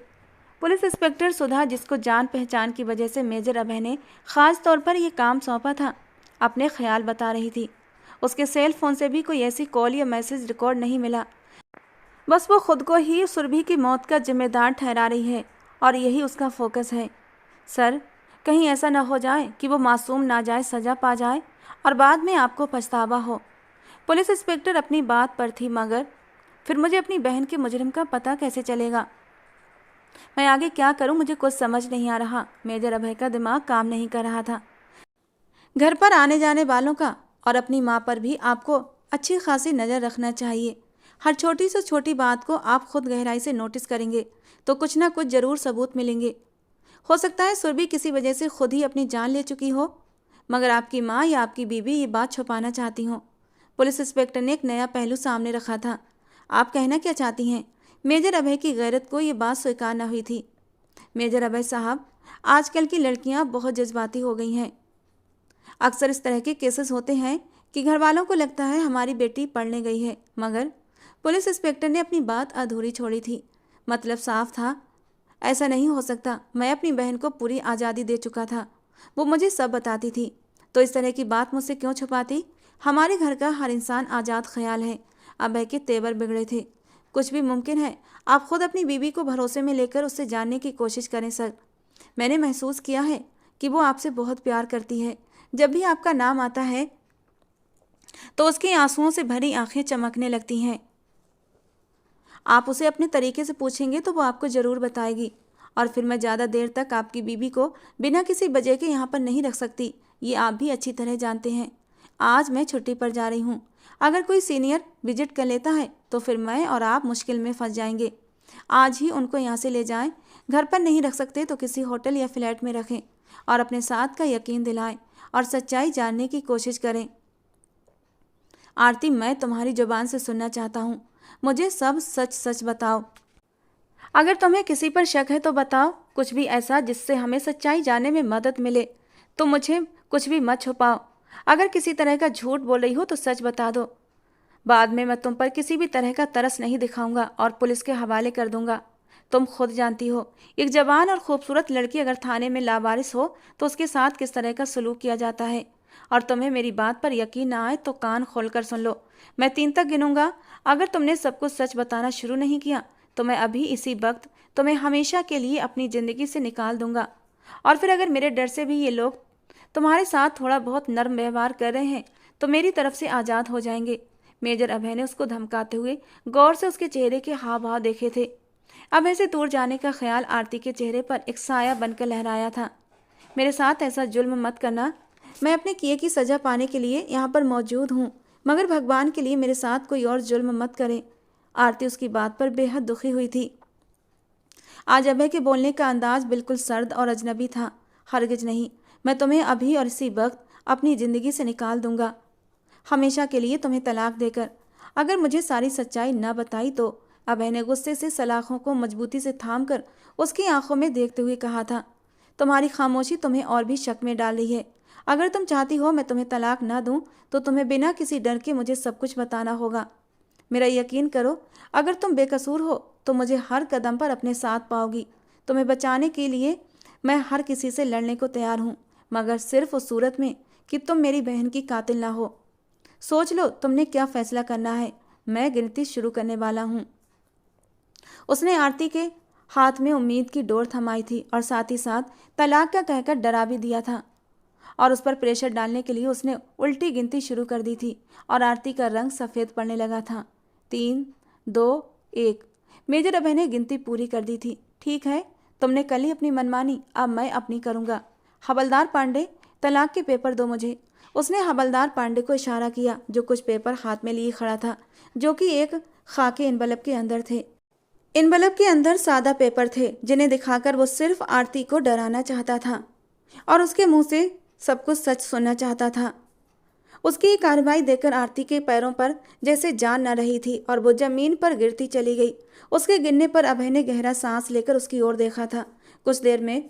पुलिस इंस्पेक्टर सुधा, जिसको जान पहचान की वजह से मेजर अभय ने ख़ास तौर पर यह काम सौंपा था, अपने ख्याल बता रही थी। उसके सेल फोन से भी कोई ऐसी कॉल या मैसेज रिकॉर्ड नहीं मिला। बस वो खुद को ही सुरभि की मौत का जिम्मेदार ठहरा रही है और यही उसका फोकस है। सर, कहीं ऐसा न हो जाए कि वो मासूम नाजायज़ सज़ा पा जाए और बाद में आपको पछतावा हो। पुलिस इंस्पेक्टर अपनी बात पर थी, मगर फिर मुझे अपनी बहन के मुजरिम का पता कैसे चलेगा? मैं आगे क्या करूं, मुझे कुछ समझ नहीं आ रहा। मेजर अभय का दिमाग काम नहीं कर रहा था। घर पर आने जाने वालों का और अपनी माँ पर भी आपको अच्छी खासी नज़र रखना चाहिए। हर छोटी से छोटी बात को आप खुद गहराई से नोटिस करेंगे तो कुछ ना कुछ ज़रूर सबूत मिलेंगे। हो सकता है सुरभि किसी वजह से खुद ही अपनी जान ले चुकी हो, मगर आपकी माँ या आपकी बीवी ये बात छुपाना चाहती हो। पुलिस इंस्पेक्टर ने एक नया पहलू सामने रखा था। आप कहना क्या चाहती हैं? मेजर अभय की गैरत को ये बात स्वीकार न हुई थी। मेजर अभय साहब, आजकल की लड़कियां बहुत जज्बाती हो गई हैं। अक्सर इस तरह के केसेस होते हैं कि घर वालों को लगता है हमारी बेटी पढ़ने गई है, मगर पुलिस इंस्पेक्टर ने अपनी बात अधूरी छोड़ी थी। मतलब साफ था, ऐसा नहीं हो सकता। मैं अपनी बहन को पूरी आज़ादी दे चुका था, वो मुझे सब बताती थी, तो इस तरह की बात मुझसे क्यों छुपाती? हमारे घर का हर इंसान आज़ाद ख्याल है। अभय के तेवर बिगड़े थे। कुछ भी मुमकिन है। आप खुद अपनी बीवी को भरोसे में लेकर उससे जानने की कोशिश करें सर। मैंने महसूस किया है कि वो आपसे बहुत प्यार करती है। जब भी आपका नाम आता है तो उसकी आंसुओं से भरी आंखें चमकने लगती हैं आप उसे अपने तरीके से पूछेंगे तो वो आपको ज़रूर बताएगी। और फिर मैं ज़्यादा देर तक आपकी बीबी को बिना किसी वजह के यहाँ पर नहीं रख सकती, ये आप भी अच्छी तरह जानते हैं। आज मैं छुट्टी पर जा रही हूँ। अगर कोई सीनियर विजिट कर लेता है तो फिर मैं और आप मुश्किल में फंस जाएंगे। आज ही उनको यहाँ से ले जाएं। घर पर नहीं रख सकते तो किसी होटल या फ्लैट में रखें और अपने साथ का यकीन दिलाएं और सच्चाई जानने की कोशिश करें। आरती, मैं तुम्हारी जुबान से सुनना चाहता हूँ। मुझे सब सच सच बताओ। अगर तुम्हें किसी पर शक है तो बताओ, कुछ भी ऐसा जिससे हमें सच्चाई जानने में मदद मिले। तो मुझे कुछ भी मत छुपाओ। अगर किसी तरह का झूठ बोल रही हो तो सच बता दो। बाद में मैं तुम पर किसी भी तरह का तरस नहीं दिखाऊंगा और पुलिस के हवाले कर दूंगा। तुम खुद जानती हो, एक जवान और खूबसूरत लड़की अगर थाने में लावारिस हो तो उसके साथ किस तरह का सलूक किया जाता है। और तुम्हें मेरी बात पर यकीन ना आए तो कान खोलकर सुन लो। मैं 3 तक गिनूंगा। अगर तुमने सब कुछ सच बताना शुरू नहीं किया तो मैं अभी इसी वक्त तुम्हें हमेशा के लिए अपनी ज़िंदगी से निकाल दूंगा। और फिर अगर मेरे डर से भी ये लोग तुम्हारे साथ थोड़ा बहुत नर्म व्यवहार कर रहे हैं तो मेरी तरफ से आज़ाद हो जाएंगे। मेजर अभय ने उसको धमकाते हुए गौर से उसके चेहरे के हाव भाव देखे थे। अभय से दूर जाने का ख्याल आरती के चेहरे पर एक साया बनकर लहराया था। मेरे साथ ऐसा जुल्म मत करना। मैं अपने किए की सज़ा पाने के लिए यहाँ पर मौजूद हूँ, मगर भगवान के लिए मेरे साथ कोई और जुल्म मत करें। आरती उसकी बात पर बेहद दुखी हुई थी। आज अभय के बोलने का अंदाज बिल्कुल सर्द और अजनबी था। हरगिज नहीं, मैं तुम्हें अभी और इसी वक्त अपनी ज़िंदगी से निकाल दूंगा, हमेशा के लिए तुम्हें तलाक देकर। अगर मुझे सारी सच्चाई न बताई तो, अभय ने गुस्से से सलाखों को मजबूती से थाम कर उसकी आंखों में देखते हुए कहा था। तुम्हारी खामोशी तुम्हें और भी शक में डाल रही है। अगर तुम चाहती हो मैं तुम्हें तलाक ना दूं तो तुम्हें बिना किसी डर के मुझे सब कुछ बताना होगा। मेरा यकीन करो, अगर तुम बेकसूर हो तो मुझे हर कदम पर अपने साथ पाओगी। तुम्हें बचाने के लिए मैं हर किसी से लड़ने को तैयार हूँ, मगर सिर्फ उस सूरत में कि तुम मेरी बहन की कातिल ना हो। सोच लो तुमने क्या फैसला करना है। मैं गिनती शुरू करने वाला हूँ। उसने आरती के हाथ में उम्मीद की डोर थमाई थी और साथ ही साथ तलाक का कहकर डरा भी दिया था। और उस पर प्रेशर डालने के लिए उसने उल्टी गिनती शुरू कर दी थी और आरती का रंग सफ़ेद पड़ने लगा था। 3, 2, 1। मेजर अभय ने गिनती पूरी कर दी थी। ठीक है, तुमने कल ही अपनी मनमानी, अब मैं अपनी करूँगा। हवलदार पांडे, तलाक के पेपर दो मुझे। उसने हवलदार पांडे को इशारा किया जो कुछ पेपर हाथ में लिए खड़ा था, जो कि एक खाके एनवलप के अंदर थे। एनवलप के अंदर सादा पेपर थे जिन्हें दिखाकर वो सिर्फ आरती को डराना चाहता था और उसके मुंह से सब कुछ सच सुनना चाहता था। उसकी ये कार्रवाई देखकर आरती के पैरों पर जैसे जान न रही थी और वो जमीन पर गिरती चली गई। उसके गिरने पर अभय ने गहरा सांस लेकर उसकी ओर देखा था। कुछ देर में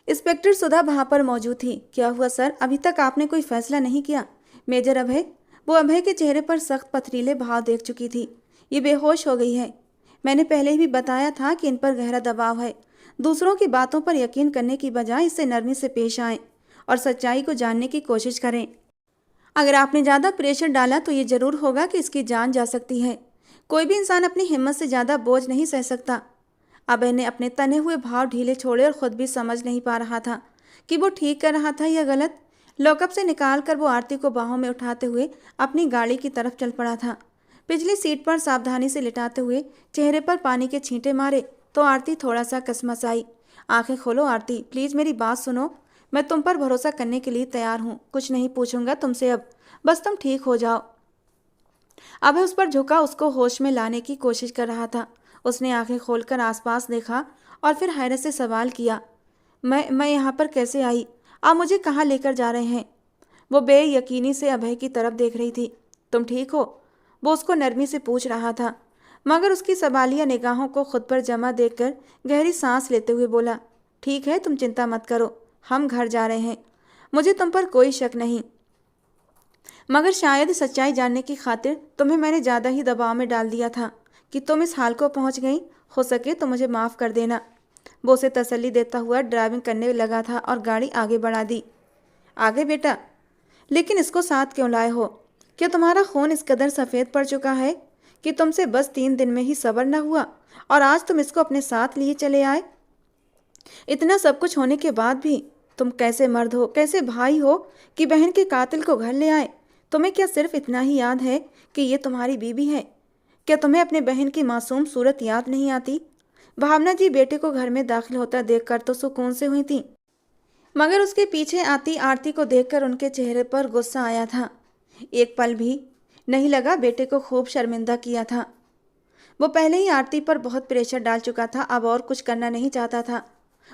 इंस्पेक्टर सुधा वहाँ पर मौजूद थी। क्या हुआ सर, अभी तक आपने कोई फैसला नहीं किया? मेजर अभय। वो अभय के चेहरे पर सख्त पथरीले भाव देख चुकी थी। ये बेहोश हो गई है। मैंने पहले ही बताया था कि इन पर गहरा दबाव है। दूसरों की बातों पर यकीन करने की बजाय इससे नरमी से पेश आएं और सच्चाई को जानने की कोशिश करें। अगर आपने ज़्यादा प्रेशर डाला तो ये ज़रूर होगा कि इसकी जान जा सकती है। कोई भी इंसान अपनी हिम्मत से ज़्यादा बोझ नहीं सह सकता। अभय ने अपने तने हुए भाव ढीले छोड़े और ख़ुद भी समझ नहीं पा रहा था कि वो ठीक कर रहा था या गलत। लॉकअप से निकाल कर वो आरती को बाहों में उठाते हुए अपनी गाड़ी की तरफ चल पड़ा था। पिछली सीट पर सावधानी से लिटाते हुए चेहरे पर पानी के छींटे मारे तो आरती थोड़ा सा कसमसाई। आंखें खोलो आरती, प्लीज़ मेरी बात सुनो। मैं तुम पर भरोसा करने के लिए तैयार हूँ। कुछ नहीं पूछूंगा तुमसे अब, बस तुम ठीक हो जाओ। अभय उस पर झुका, उसको होश में लाने की कोशिश कर रहा था। उसने आंखें खोलकर आसपास देखा और फिर हैरत से सवाल किया, मैं यहाँ पर कैसे आई? आप मुझे कहाँ लेकर जा रहे हैं? वो बेयकीनी से अभय की तरफ देख रही थी। तुम ठीक हो? वो उसको नरमी से पूछ रहा था, मगर उसकी सवालिया निगाहों को खुद पर जमा देखकर गहरी सांस लेते हुए बोला, ठीक है, तुम चिंता मत करो, हम घर जा रहे हैं। मुझे तुम पर कोई शक नहीं, मगर शायद सच्चाई जानने की खातिर तुम्हें मैंने ज़्यादा ही दबाव में डाल दिया था कि तुम इस हाल को पहुंच गई। हो सके तो मुझे माफ़ कर देना। वो उसे तसल्ली देता हुआ ड्राइविंग करने लगा था और गाड़ी आगे बढ़ा दी। आगे बेटा, लेकिन इसको साथ क्यों लाए हो? क्या तुम्हारा खून इस कदर सफ़ेद पड़ चुका है कि तुमसे बस 3 दिन में ही सब्र न हुआ और आज तुम इसको अपने साथ लिए चले आए? इतना सब कुछ होने के बाद भी तुम कैसे मर्द हो, कैसे भाई हो कि बहन के कातिल को घर ले आए? तुम्हें क्या सिर्फ इतना ही याद है कि ये तुम्हारी बीवी है? क्या तुम्हें अपने बहन की मासूम सूरत याद नहीं आती? भावना जी बेटे को घर में दाखिल होता देखकर तो सुकून से हुई थी, मगर उसके पीछे आती आरती को देखकर उनके चेहरे पर गुस्सा आया था। एक पल भी नहीं लगा बेटे को खूब शर्मिंदा किया था। वो पहले ही आरती पर बहुत प्रेशर डाल चुका था, अब और कुछ करना नहीं चाहता था।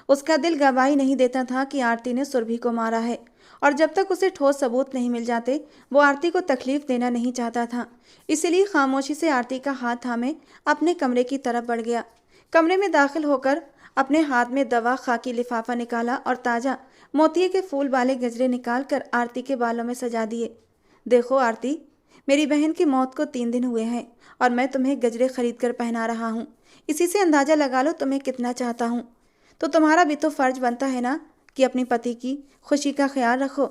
उसका दिल गवाही नहीं देता था कि आरती ने सुरभि को मारा है, और जब तक उसे ठोस सबूत नहीं मिल जाते वो आरती को तकलीफ देना नहीं चाहता था। इसलिए खामोशी से आरती का हाथ थामे अपने कमरे की तरफ बढ़ गया। कमरे में दाखिल होकर अपने हाथ में दवा खाकी लिफाफा निकाला और ताज़ा मोतिये के फूल वाले गजरे निकाल कर आरती के बालों में सजा दिए। देखो आरती, मेरी बहन की मौत को 3 दिन हुए हैं और मैं तुम्हें गजरे खरीद कर पहना रहा हूँ। इसी से अंदाज़ा लगा लो तुम्हें कितना चाहता हूँ। तो तुम्हारा भी तो फ़र्ज बनता है ना कि अपनी पति की खुशी का ख्याल रखो।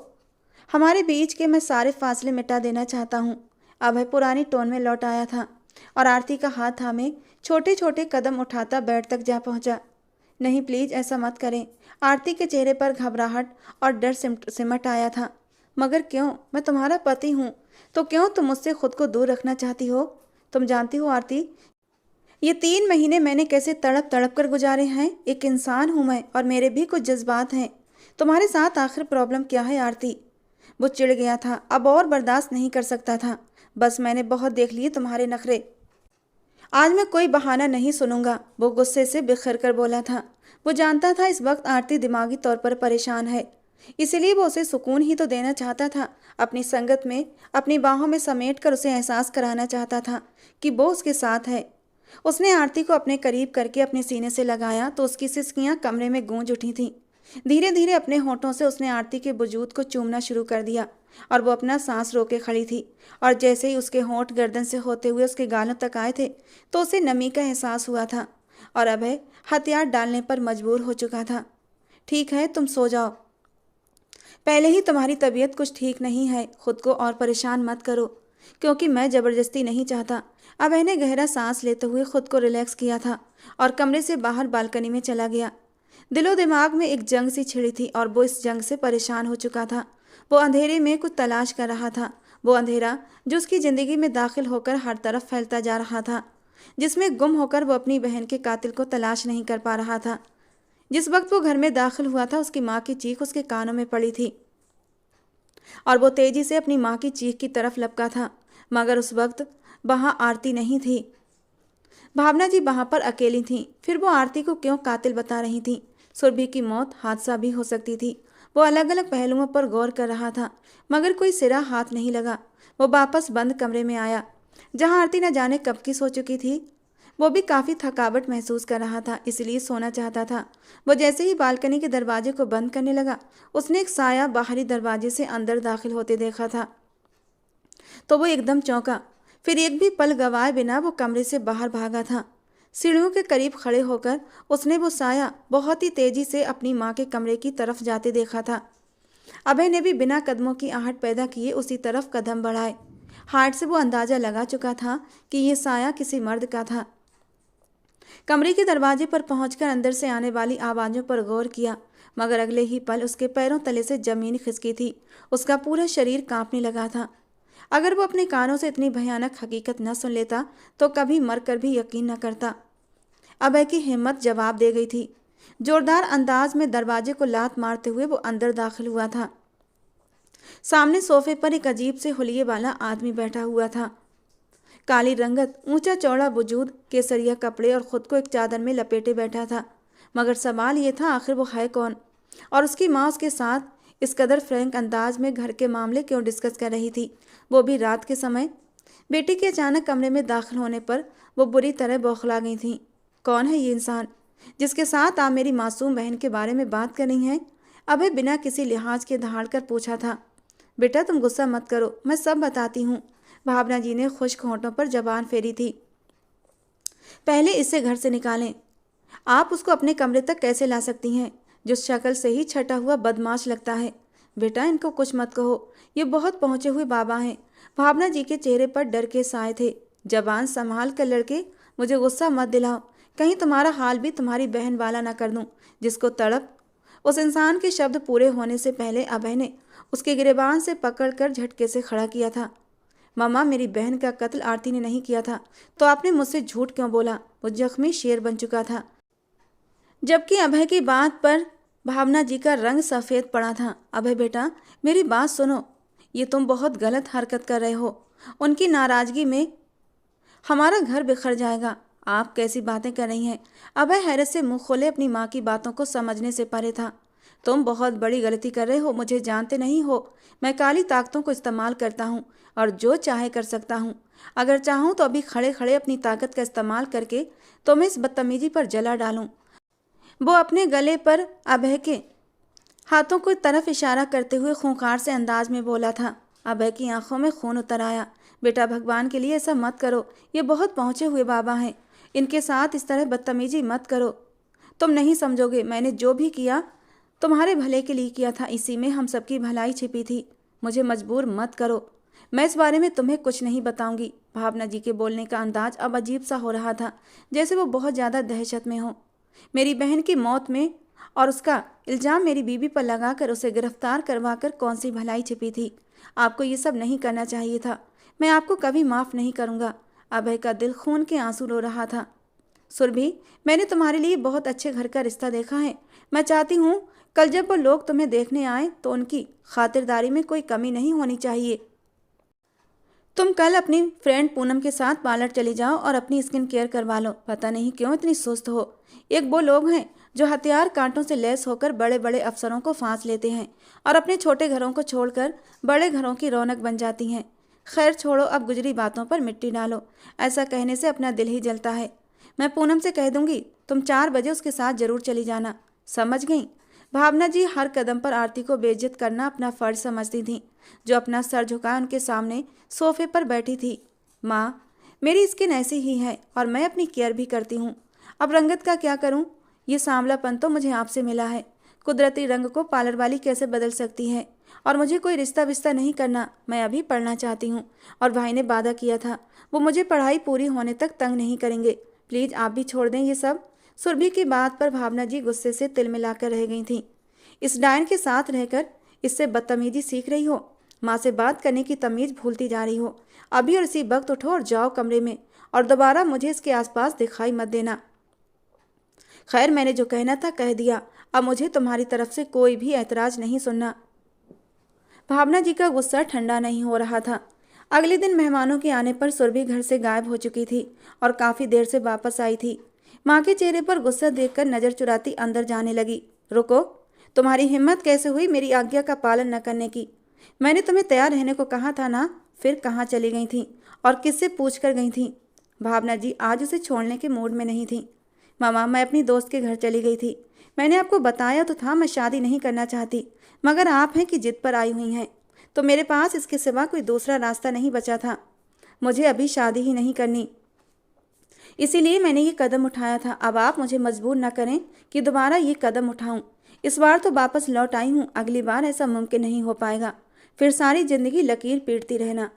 हमारे बीच के मैं सारे फासले मिटा देना चाहता हूँ। अभय पुरानी टोन में लौट आया था और आरती का हाथ थामे छोटे छोटे कदम उठाता बेड तक जा पहुँचा। नहीं प्लीज़ ऐसा मत करें। आरती के चेहरे पर घबराहट और डर सिमट आया था। मगर क्यों? मैं तुम्हारा पति हूँ, तो क्यों तुम मुझसे खुद को दूर रखना चाहती हो? तुम जानती हो आरती, ये 3 महीने मैंने कैसे तड़प तड़प कर गुजारे हैं। एक इंसान हूँ मैं और मेरे भी कुछ जज्बात हैं। तुम्हारे साथ आखिर प्रॉब्लम क्या है आरती? वो चिढ़ गया था, अब और बर्दाश्त नहीं कर सकता था। बस मैंने बहुत देख लिए तुम्हारे नखरे, आज मैं कोई बहाना नहीं सुनूंगा। वो गुस्से से बिखर कर बोला था। वो जानता था इस वक्त आरती दिमागी तौर पर परेशान है, इसलिए वो उसे सुकून ही तो देना चाहता था। अपनी संगत में अपनी बाहों में समेट कर उसे एहसास कराना चाहता था कि वो उसके साथ है। उसने आरती को अपने करीब करके अपने सीने से लगाया तो उसकी सिसकियां कमरे में गूंज उठी थीं। धीरे धीरे अपने होठों से उसने आरती के वजूद को चूमना शुरू कर दिया और वो अपना सांस रोके खड़ी थी। और जैसे ही उसके होंठ गर्दन से होते हुए उसके गालों तक आए थे तो उसे नमी का एहसास हुआ था और अभय हथियार डालने पर मजबूर हो चुका था। ठीक है, तुम सो जाओ। पहले ही तुम्हारी तबीयत कुछ ठीक नहीं है, खुद को और परेशान मत करो, क्योंकि मैं ज़बरदस्ती नहीं चाहता। अभय ने गहरा सांस लेते हुए खुद को रिलैक्स किया था और कमरे से बाहर बालकनी में चला गया। दिलो दिमाग में एक जंग सी छिड़ी थी और वो इस जंग से परेशान हो चुका था। वो अंधेरे में कुछ तलाश कर रहा था, वो अंधेरा जो उसकी ज़िंदगी में दाखिल होकर हर तरफ फैलता जा रहा था, जिसमें गुम होकर वो अपनी बहन के कातिल को तलाश नहीं कर पा रहा था। जिस वक्त वो घर में दाखिल हुआ था उसकी माँ की चीख उसके कानों में पड़ी थी और वो तेजी से अपनी माँ की चीख की तरफ लपका था, मगर उस वक्त वहाँ आरती नहीं थी। भावना जी वहाँ पर अकेली थीं। फिर वो आरती को क्यों कातिल बता रही थीं? सुरभि की मौत हादसा भी हो सकती थी। वो अलग अलग पहलुओं पर गौर कर रहा था, मगर कोई सिरा हाथ नहीं लगा। वो वापस बंद कमरे में आया जहाँ आरती न जाने कब की सो चुकी थी। वो भी काफ़ी थकावट महसूस कर रहा था, इसलिए सोना चाहता था। वो जैसे ही बालकनी के दरवाजे को बंद करने लगा उसने एक साया बाहरी दरवाजे से अंदर दाखिल होते देखा था, तो वो एकदम चौंका। फिर एक भी पल गवाए बिना वो कमरे से बाहर भागा था। सीढ़ियों के करीब खड़े होकर उसने वो साया बहुत ही तेजी से अपनी माँ के कमरे की तरफ जाते देखा था। अभय ने भी बिना कदमों की आहट पैदा किए उसी तरफ कदम बढ़ाए। हार्ट से वो अंदाज़ा लगा चुका था कि ये साया किसी मर्द का था। कमरे के दरवाजे पर पहुंचकर अंदर से आने वाली आवाज़ों पर गौर किया, मगर अगले ही पल उसके पैरों तले से जमीन खिसकी थी। उसका पूरा शरीर कांपने लगा था। अगर वो अपने कानों से इतनी भयानक हकीकत न सुन लेता तो कभी मरकर भी यकीन न करता। अभय की हिम्मत जवाब दे गई थी। जोरदार अंदाज में दरवाजे को लात मारते हुए वो अंदर दाखिल हुआ था। सामने सोफे पर एक अजीब से हुलिये वाला आदमी बैठा हुआ था। काली रंगत, ऊंचा चौड़ा वजूद, केसरिया कपड़े और खुद को एक चादर में लपेटे बैठा था। मगर सवाल ये था आखिर वो है कौन, और उसकी माँ उसके साथ इस कदर फ्रैंक अंदाज में घर के मामले क्यों डिस्कस कर रही थी, वो भी रात के समय। बेटी के अचानक कमरे में दाखिल होने पर वो बुरी तरह बौखला गई थी। कौन है ये इंसान जिसके साथ आप मेरी मासूम बहन के बारे में बात कर रही हैं? अभय बिना किसी लिहाज के दहाड़ कर पूछा था। बेटा तुम गुस्सा मत करो, मैं सब बताती हूँ। भावना जी ने खुश्क होंठों पर जबान फेरी थी। पहले इसे घर से निकालें। आप उसको अपने कमरे तक कैसे ला सकती हैं? जो शक्ल से ही छटा हुआ बदमाश लगता है। बेटा इनको कुछ मत कहो, ये बहुत पहुँचे हुए बाबा हैं। भावना जी के चेहरे पर डर के साए थे। जबान संभाल कर लड़के, मुझे गुस्सा मत दिलाओ, कहीं तुम्हारा हाल भी तुम्हारी बहन वाला ना कर दूं, जिसको तड़प। उस इंसान के शब्द पूरे होने से पहले अभय ने उसके गिरेबान से पकड़कर झटके से खड़ा किया था। मम्मा, मेरी बहन का कत्ल आरती ने नहीं किया था, तो आपने मुझसे झूठ क्यों बोला? वो जख्मी शेर बन चुका था। जबकि अभय की बात पर भावना जी का रंग सफ़ेद पड़ा था। अभय बेटा, मेरी बात सुनो, ये तुम बहुत गलत हरकत कर रहे हो। उनकी नाराज़गी में हमारा घर बिखर जाएगा। आप कैसी बातें कर रही हैं? अभय हैरत से मुंह खोले अपनी माँ की बातों को समझने से परे था। तुम बहुत बड़ी गलती कर रहे हो, मुझे जानते नहीं हो। मैं काली ताकतों को इस्तेमाल करता हूँ और जो चाहे कर सकता हूँ। अगर चाहूँ तो अभी खड़े खड़े अपनी ताकत का इस्तेमाल करके तुम्हें इस बदतमीजी पर जला डालूं। वो अपने गले पर अभय के हाथों को तरफ इशारा करते हुए खूंखार से अंदाज में बोला था। अभय की आंखों में खून उतर आया। बेटा, भगवान के लिए ऐसा मत करो, ये बहुत पहुंचे हुए बाबा हैं, इनके साथ इस तरह बदतमीजी मत करो। तुम नहीं समझोगे, मैंने जो भी किया तुम्हारे भले के लिए किया था, इसी में हम सबकी भलाई छिपी थी। मुझे मजबूर मत करो, मैं इस बारे में तुम्हें कुछ नहीं बताऊंगी। भावना जी के बोलने का अंदाज अब अजीब सा हो रहा था, जैसे वो बहुत ज़्यादा दहशत में हो। मेरी बहन की मौत में और उसका इल्ज़ाम मेरी बीवी पर लगाकर उसे गिरफ्तार करवाकर कौन सी भलाई छिपी थी? आपको ये सब नहीं करना चाहिए था। मैं आपको कभी माफ़ नहीं करूँगा। अभय का दिल खून के आंसू रो रहा था। सुरभि, मैंने तुम्हारे लिए बहुत अच्छे घर का रिश्ता देखा है। मैं चाहती हूँ कल जब वो लोग तुम्हें देखने आए तो उनकी खातिरदारी में कोई कमी नहीं होनी चाहिए। तुम कल अपनी फ्रेंड पूनम के साथ पार्लर चले जाओ और अपनी स्किन केयर करवा लो। पता नहीं क्यों इतनी सुस्त हो। एक वो लोग हैं जो हथियार कांटों से लैस होकर बड़े बड़े अफसरों को फांस लेते हैं और अपने छोटे घरों को छोड़कर बड़े घरों की रौनक बन जाती हैं। खैर छोड़ो, अब गुजरी बातों पर मिट्टी डालो। ऐसा कहने से अपना दिल ही जलता है। मैं पूनम से कह दूंगी, तुम 4 बजे उसके साथ जरूर चली जाना। समझ गई? भावना जी हर कदम पर आरती को बेइज्जत करना अपना फर्ज समझती थीं, जो अपना सर झुकाए उनके सामने सोफे पर बैठी थी। माँ, मेरी स्किन ऐसी ही है और मैं अपनी केयर भी करती हूँ। अब रंगत का क्या करूँ? ये सांवलापन तो मुझे आपसे मिला है। कुदरती रंग को पार्लर वाली कैसे बदल सकती है? और मुझे कोई रिश्ता विश्ता नहीं करना, मैं अभी पढ़ना चाहती हूँ। और भाई ने वादा किया था, वो मुझे पढ़ाई पूरी होने तक तंग नहीं करेंगे। प्लीज़ आप भी छोड़ दें ये सब। सुरभि की बात पर भावना जी गुस्से से तिल मिलाकर रह गई थीं। इस डायन के साथ रहकर इससे बदतमीजी सीख रही हो। माँ से बात करने की तमीज़ भूलती जा रही हो। अभी और इसी वक्त उठो और जाओ कमरे में, और दोबारा मुझे इसके आसपास दिखाई मत देना। खैर, मैंने जो कहना था कह दिया। अब मुझे तुम्हारी तरफ से कोई भी ऐतराज़ नहीं सुनना। भावना जी का गुस्सा ठंडा नहीं हो रहा था। अगले दिन मेहमानों के आने पर सुरभि घर से गायब हो चुकी थी और काफ़ी देर से वापस आई थी। माँ के चेहरे पर गुस्सा देखकर नज़र चुराती अंदर जाने लगी। रुको, तुम्हारी हिम्मत कैसे हुई मेरी आज्ञा का पालन न करने की? मैंने तुम्हें तैयार रहने को कहा था ना। फिर कहाँ चली गई थी और किससे पूछ कर गई थी? भावना जी आज उसे छोड़ने के मूड में नहीं थी। मामा, मैं अपनी दोस्त के घर चली गई थी। मैंने आपको बताया तो था मैं शादी नहीं करना चाहती, मगर आप हैं कि जिद पर आई हुई हैं, तो मेरे पास इसके सिवा कोई दूसरा रास्ता नहीं बचा था। मुझे अभी शादी ही नहीं करनी, इसीलिए मैंने ये कदम उठाया था। अब आप मुझे मजबूर न करें कि दोबारा ये कदम उठाऊं। इस बार तो वापस लौट आई हूँ, अगली बार ऐसा मुमकिन नहीं हो पाएगा। फिर सारी ज़िंदगी लकीर पीटती रहना।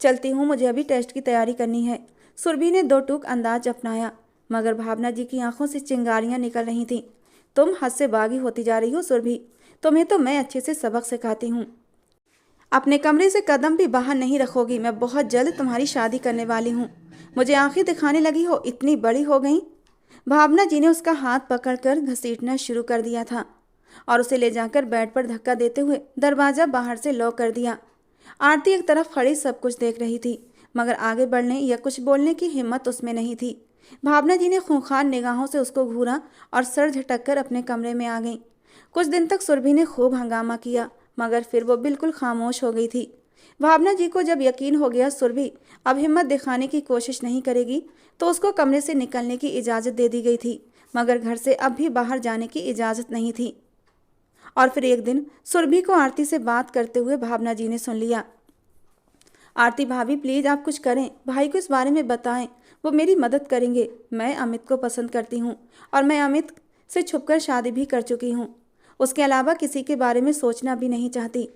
चलती हूँ, मुझे अभी टेस्ट की तैयारी करनी है। सुरभि ने 2 टूक अंदाज अपनाया, मगर भावना जी की आंखों से चिंगारियाँ निकल रही थीं। तुम हद से बागी होती जा रही हो सुरभि, तुम्हें तो मैं अच्छे से सबक सिखाती हूँ। अपने कमरे से कदम भी बाहर नहीं रखोगी। मैं बहुत जल्द तुम्हारी शादी करने वाली हूँ। मुझे आंखें दिखाने लगी हो, इतनी बड़ी हो गई। भावना जी ने उसका हाथ पकड़कर घसीटना शुरू कर दिया था और उसे ले जाकर बेड पर धक्का देते हुए दरवाज़ा बाहर से लॉक कर दिया। आरती एक तरफ खड़ी सब कुछ देख रही थी, मगर आगे बढ़ने या कुछ बोलने की हिम्मत उसमें नहीं थी। भावना जी ने खूंखार निगाहों से उसको घूरा और सर झटक कर अपने कमरे में आ गई। कुछ दिन तक सुरभि ने खूब हंगामा किया, मगर फिर वो बिल्कुल खामोश हो गई थी। भावना जी को जब यकीन हो गया सुरभि अब हिम्मत दिखाने की कोशिश नहीं करेगी, तो उसको कमरे से निकलने की इजाज़त दे दी गई थी, मगर घर से अब भी बाहर जाने की इजाज़त नहीं थी। और फिर एक दिन सुरभि को आरती से बात करते हुए भावना जी ने सुन लिया। आरती भाभी, प्लीज़ आप कुछ करें, भाई को इस बारे में बताएं, वो मेरी मदद करेंगे। मैं अमित को पसंद करती हूँ और मैं अमित से छुपकर शादी भी कर चुकी हूँ। उसके अलावा किसी के बारे में सोचना भी नहीं चाहती।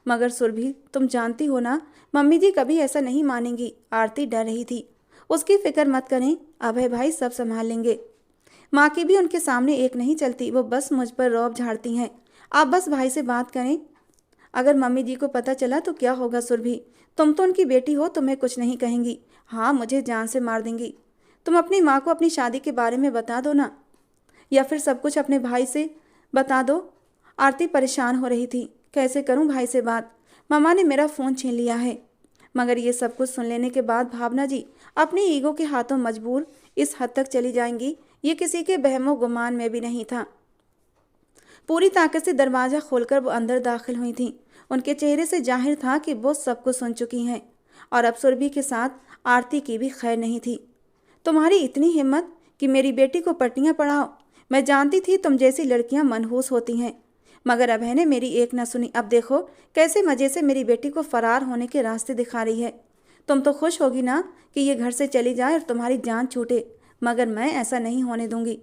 मगर सुरभि, तुम जानती हो ना, मम्मी जी कभी ऐसा नहीं मानेंगी। आरती डर रही थी। उसकी फिक्र मत करें, अभय भाई सब संभाल लेंगे। माँ की भी उनके सामने एक नहीं चलती, वो बस मुझ पर रौब झाड़ती हैं। आप बस भाई से बात करें। अगर मम्मी जी को पता चला तो क्या होगा सुरभि? तुम तो उनकी बेटी हो, तुम्हें कुछ नहीं कहेंगी। हाँ, मुझे जान से मार देंगी। तुम अपनी माँ को अपनी शादी के बारे में बता दो ना, या फिर सब कुछ अपने भाई से बता दो। आरती परेशान हो रही थी। कैसे करूं भाई से बात? मामा ने मेरा फ़ोन छीन लिया है। मगर ये सब कुछ सुन लेने के बाद भावना जी अपनी ईगो के हाथों मजबूर इस हद तक चली जाएंगी, ये किसी के बहमो गुमान में भी नहीं था। पूरी ताकत से दरवाज़ा खोलकर वो अंदर दाखिल हुई थीं। उनके चेहरे से जाहिर था कि वो सब कुछ सुन चुकी हैं और अब सुरभि के साथ आरती की भी खैर नहीं थी। तुम्हारी इतनी हिम्मत कि मेरी बेटी को पट्टियाँ पढ़ाओ। मैं जानती थी तुम जैसी लड़कियां मनहूस होती हैं, मगर अभय ने मेरी एक न सुनी। अब देखो कैसे मज़े से मेरी बेटी को फरार होने के रास्ते दिखा रही है। तुम तो खुश होगी ना कि ये घर से चली जाए और तुम्हारी जान छूटे, मगर मैं ऐसा नहीं होने दूंगी।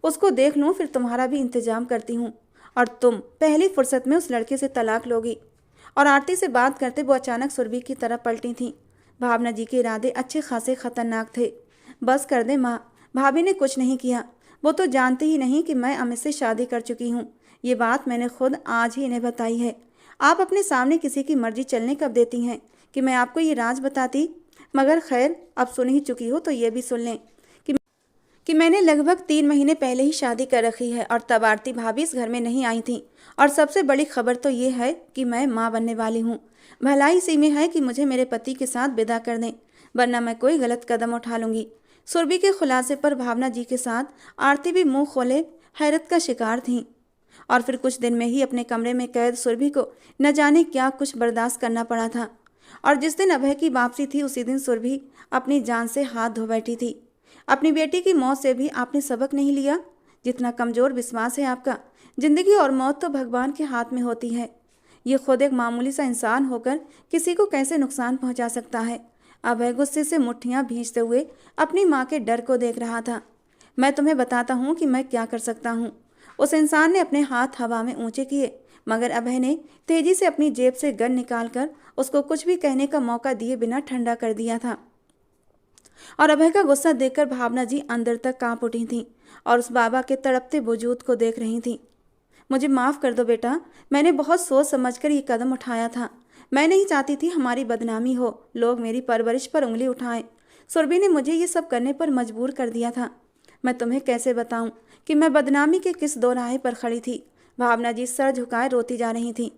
उसको देख लूँ, फिर तुम्हारा भी इंतजाम करती हूँ और तुम पहली फुर्सत में उस लड़के से तलाक लोगी। और आरती से बात करते वो अचानक सुरभि की तरफ पलटी थीं। भावना जी के इरादे अच्छे खासे खतरनाक थे। बस कर दे माँ, भाभी ने कुछ नहीं किया। वो तो जानती ही नहीं कि मैं अमित से शादी कर चुकी हूँ। ये बात मैंने खुद आज ही इन्हें बताई है। आप अपने सामने किसी की मर्जी चलने कब देती हैं कि मैं आपको ये राज बताती? मगर खैर, अब सुन ही चुकी हो तो ये भी सुन लें कि मैंने लगभग 3 महीने पहले ही शादी कर रखी है और तब आरती भाभी इस घर में नहीं आई थी। और सबसे बड़ी खबर तो ये है कि मैं माँ बनने वाली हूँ। भलाई इसी में है कि मुझे मेरे पति के साथ विदा कर दें, वरना मैं कोई गलत कदम उठा लूँगी। सुरभि के खुलासे पर भावना जी के साथ आरती भी मुंह खोले हैरत का शिकार थीं। और फिर कुछ दिन में ही अपने कमरे में कैद सुरभि को न जाने क्या कुछ बर्दाश्त करना पड़ा था। और जिस दिन अभय की वापसी थी उसी दिन सुरभि अपनी जान से हाथ धो बैठी थी। अपनी बेटी की मौत से भी आपने सबक नहीं लिया? जितना कमज़ोर विश्वास है आपका। जिंदगी और मौत तो भगवान के हाथ में होती है। ये खुद एक मामूली सा इंसान होकर किसी को कैसे नुकसान पहुंचा सकता है? अभय गुस्से से मुट्ठियां भींचते हुए अपनी माँ के डर को देख रहा था। मैं तुम्हें बताता हूँ कि मैं क्या कर सकता हूँ। उस इंसान ने अपने हाथ हवा में ऊंचे किए, मगर अभय ने तेजी से अपनी जेब से गन निकालकर उसको कुछ भी कहने का मौका दिए बिना ठंडा कर दिया था। और अभय का गुस्सा देखकर भावना जी अंदर तक कांप उठी थीं और उस बाबा के तड़पते वजूद को देख रही थीं। मुझे माफ़ कर दो बेटा, मैंने बहुत सोच समझकर ये कदम उठाया था। मैं नहीं चाहती थी हमारी बदनामी हो, लोग मेरी परवरिश पर उंगली उठाएं। सुरभि ने मुझे ये सब करने पर मजबूर कर दिया था। मैं तुम्हें कैसे बताऊं कि मैं बदनामी के किस दोराहे पर खड़ी थी? भावना जी सर झुकाए रोती जा रही थी।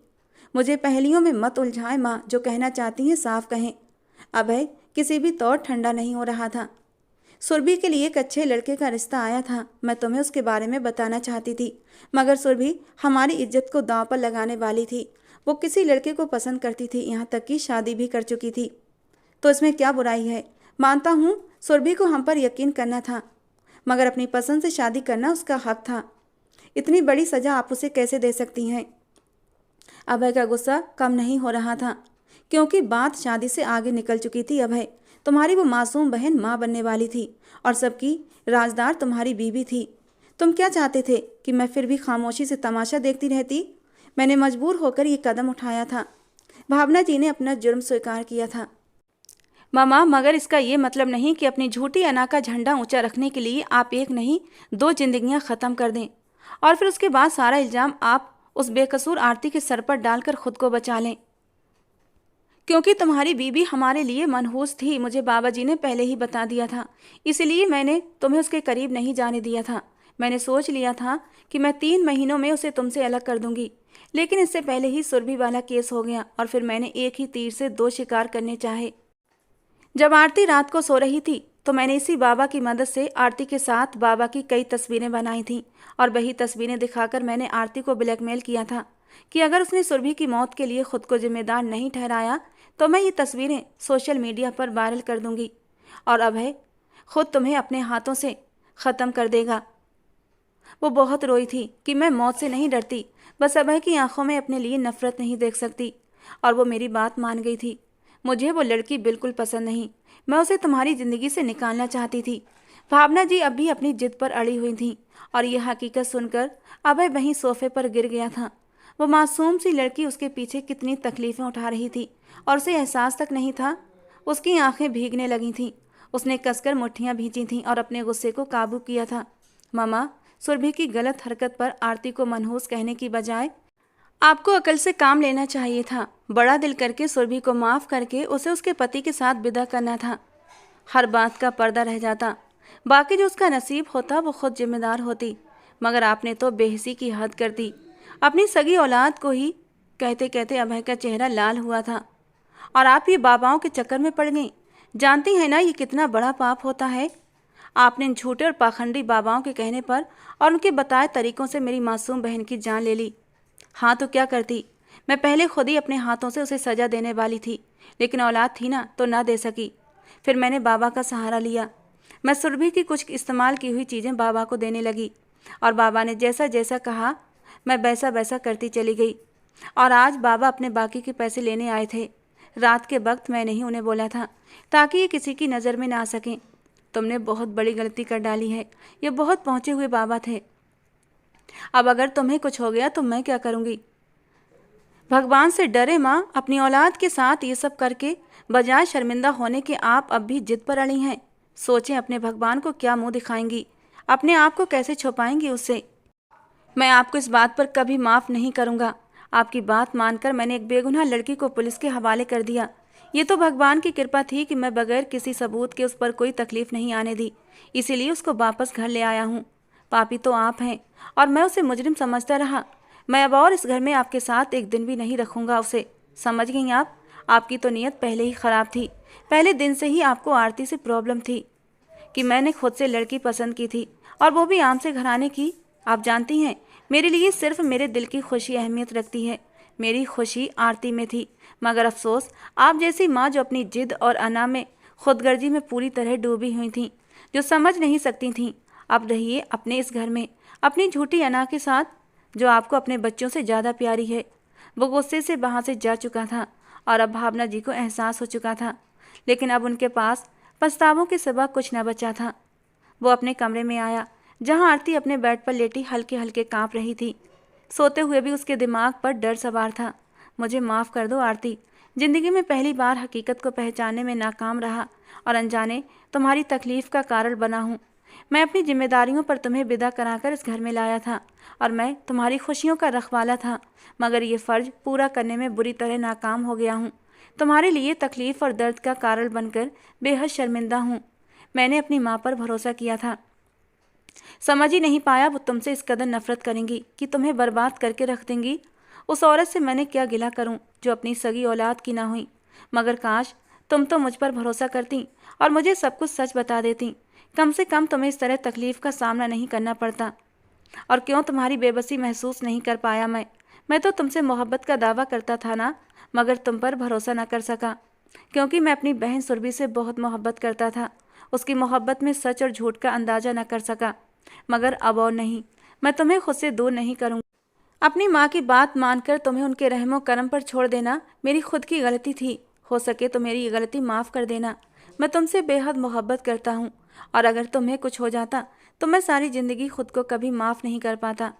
मुझे पहेलियों में मत उलझाएं माँ, जो कहना चाहती हैं साफ कहें। अभय किसी भी तौर ठंडा नहीं हो रहा था। सुरभि के लिए एक अच्छे लड़के का रिश्ता आया था। मैं तुम्हें उसके बारे में बताना चाहती थी, मगर सुरभि हमारी इज्जत को दांव पर लगाने वाली थी। वो किसी लड़के को पसंद करती थी, यहाँ तक कि शादी भी कर चुकी थी। तो इसमें क्या बुराई है? मानता हूँ सुरभि को हम पर यकीन करना था, मगर अपनी पसंद से शादी करना उसका हक था। इतनी बड़ी सज़ा आप उसे कैसे दे सकती हैं? अभय का गुस्सा कम नहीं हो रहा था, क्योंकि बात शादी से आगे निकल चुकी थी। अभय, तुम्हारी वो मासूम बहन माँ बनने वाली थी और सबकी राजदार तुम्हारी बीवी थी। तुम क्या चाहते थे कि मैं फिर भी खामोशी से तमाशा देखती रहती? मैंने मजबूर होकर ये कदम उठाया था। भावना जी ने अपना जुर्म स्वीकार किया था। मामा, मगर इसका ये मतलब नहीं कि अपनी झूठी अना का झंडा ऊंचा रखने के लिए आप एक नहीं 2 जिंदगियां ख़त्म कर दें और फिर उसके बाद सारा इल्ज़ाम आप उस बेकसूर आरती के सर पर डालकर खुद को बचा लें। क्योंकि तुम्हारी बीबी हमारे लिए मनहूस थी, मुझे बाबा जी ने पहले ही बता दिया था। इसलिए मैंने तुम्हें उसके करीब नहीं जाने दिया था। मैंने सोच लिया था कि मैं 3 महीनों में उसे तुमसे अलग कर दूंगी, लेकिन इससे पहले ही सुरभि वाला केस हो गया और फिर मैंने एक ही तीर से 2 शिकार करने चाहे। जब आरती रात को सो रही थी तो मैंने इसी बाबा की मदद से आरती के साथ बाबा की कई तस्वीरें बनाई थीं और वही तस्वीरें दिखाकर मैंने आरती को ब्लैकमेल किया था कि अगर उसने सुरभि की मौत के लिए खुद को जिम्मेदार नहीं ठहराया तो मैं ये तस्वीरें सोशल मीडिया पर वायरल कर दूंगी और अभय खुद तुम्हें अपने हाथों से ख़त्म कर देगा। वो बहुत रोई थी कि मैं मौत से नहीं डरती, बस अभय की आंखों में अपने लिए नफरत नहीं देख सकती। और वो मेरी बात मान गई थी। मुझे वो लड़की बिल्कुल पसंद नहीं, मैं उसे तुम्हारी ज़िंदगी से निकालना चाहती थी। भावना जी अब भी अपनी जिद पर अड़ी हुई थीं और यह हकीकत सुनकर अभय वहीं सोफे पर गिर गया था। वो मासूम सी लड़की उसके पीछे कितनी तकलीफ़ें उठा रही थी और उसे एहसास तक नहीं था। उसकी आंखें भीगने लगी थीं। उसने कसकर मुट्ठियां भींची थीं और अपने गुस्से को काबू किया था। मामा, सुरभि की गलत हरकत पर आरती को मनहूस कहने की बजाय आपको अकल से काम लेना चाहिए था। बड़ा दिल करके सुरभि को माफ़ करके उसे उसके पति के साथ विदा करना था। हर बात का पर्दा रह जाता, बाकी जो उसका नसीब होता वो खुद जिम्मेदार होती। मगर आपने तो बेहिसी की हद कर दी। अपनी सगी औलाद को ही कहते कहते अभय का चेहरा लाल हुआ था। और आप ये बाबाओं के चक्कर में पड़ गई। जानती हैं ना ये कितना बड़ा पाप होता है। आपने इन झूठे और पाखंडी बाबाओं के कहने पर और उनके बताए तरीकों से मेरी मासूम बहन की जान ले ली। हाँ तो क्या करती, मैं पहले खुद ही अपने हाथों से उसे सज़ा देने वाली थी, लेकिन औलाद थी ना तो ना दे सकी। फिर मैंने बाबा का सहारा लिया। मैं सुरभि की कुछ इस्तेमाल की हुई चीज़ें बाबा को देने लगी और बाबा ने जैसा जैसा कहा मैं वैसा वैसा करती चली गई। और आज बाबा अपने बाकी के पैसे लेने आए थे। रात के वक्त मैंने ही उन्हें बोला था ताकि ये किसी की नज़र में ना आ सकें। तुमने बहुत बड़ी गलती कर डाली है। ये बहुत पहुँचे हुए बाबा थे। अब अगर तुम्हें कुछ हो गया तो मैं क्या करूँगी। भगवान से डरे माँ, अपनी औलाद के साथ ये सब करके बजाय शर्मिंदा होने के आप अब भी जिद पर अड़ी हैं। सोचें अपने भगवान को क्या मुंह दिखाएंगी, अपने आप को कैसे छुपाएंगी उससे। मैं आपको इस बात पर कभी माफ़ नहीं करूँगा। आपकी बात मानकर मैंने एक बेगुनाह लड़की को पुलिस के हवाले कर दिया। ये तो भगवान की कृपा थी कि मैं बगैर किसी सबूत के उस पर कोई तकलीफ नहीं आने दी, इसीलिए उसको वापस घर ले आया हूँ। पापी तो आप हैं और मैं उसे मुजरिम समझता रहा। मैं अब और इस घर में आपके साथ एक दिन भी नहीं रखूँगा उसे। समझ गई आप? आपकी तो नीयत पहले ही ख़राब थी। पहले दिन से ही आपको आरती से प्रॉब्लम थी कि मैंने खुद से लड़की पसंद की थी और वो भी आम से घराने की। आप जानती हैं मेरे लिए सिर्फ मेरे दिल की खुशी अहमियत रखती है। मेरी खुशी आरती में थी, मगर अफसोस आप जैसी माँ जो अपनी जिद और अना में खुदगर्जी में पूरी तरह डूबी हुई थीं, जो समझ नहीं सकती थीं। अब रहिए अपने इस घर में अपनी झूठी अना के साथ, जो आपको अपने बच्चों से ज़्यादा प्यारी है। वो गुस्से से वहाँ से जा चुका था और अब भावना जी को एहसास हो चुका था, लेकिन अब उनके पास पछतावों के सिवा कुछ न बचा था। वो अपने कमरे में आया जहाँ आरती अपने बेड पर लेटी हल्के हल्के काँप रही थी। सोते हुए भी उसके दिमाग पर डर सवार था। मुझे माफ़ कर दो आरती, ज़िंदगी में पहली बार हकीकत को पहचानने में नाकाम रहा और अनजाने तुम्हारी तकलीफ़ का कारण बना हूँ। मैं अपनी जिम्मेदारियों पर तुम्हें विदा कराकर इस घर में लाया था और मैं तुम्हारी खुशियों का रखवाला था, मगर ये फ़र्ज पूरा करने में बुरी तरह नाकाम हो गया हूँ। तुम्हारे लिए तकलीफ़ और दर्द का कारण बनकर बेहद शर्मिंदा हूँ। मैंने अपनी माँ पर भरोसा किया था, समझ ही नहीं पाया वो तुमसे इस कदर नफरत करेंगी कि तुम्हें बर्बाद करके रख देंगी। उस औरत से मैंने क्या गिला करूं जो अपनी सगी औलाद की ना हुई। मगर काश तुम तो मुझ पर भरोसा करती और मुझे सब कुछ सच बता देती। कम से कम तुम्हें इस तरह तकलीफ़ का सामना नहीं करना पड़ता। और क्यों तुम्हारी बेबसी महसूस नहीं कर पाया मैं तो तुमसे मोहब्बत का दावा करता था ना, मगर तुम पर भरोसा न कर सका, क्योंकि मैं अपनी बहन सुरभि से बहुत मोहब्बत करता था। उसकी मोहब्बत में सच और झूठ का अंदाज़ा न कर सका, मगर अब और नहीं, मैं तुम्हें खुद से दूर नहीं करूँगी। अपनी माँ की बात मानकर तुम्हें उनके रहमो करम पर छोड़ देना मेरी खुद की गलती थी। हो सके तो मेरी ये गलती माफ़ कर देना। मैं तुमसे बेहद मोहब्बत करता हूँ और अगर तुम्हें कुछ हो जाता तो मैं सारी ज़िंदगी खुद को कभी माफ़ नहीं कर पाता।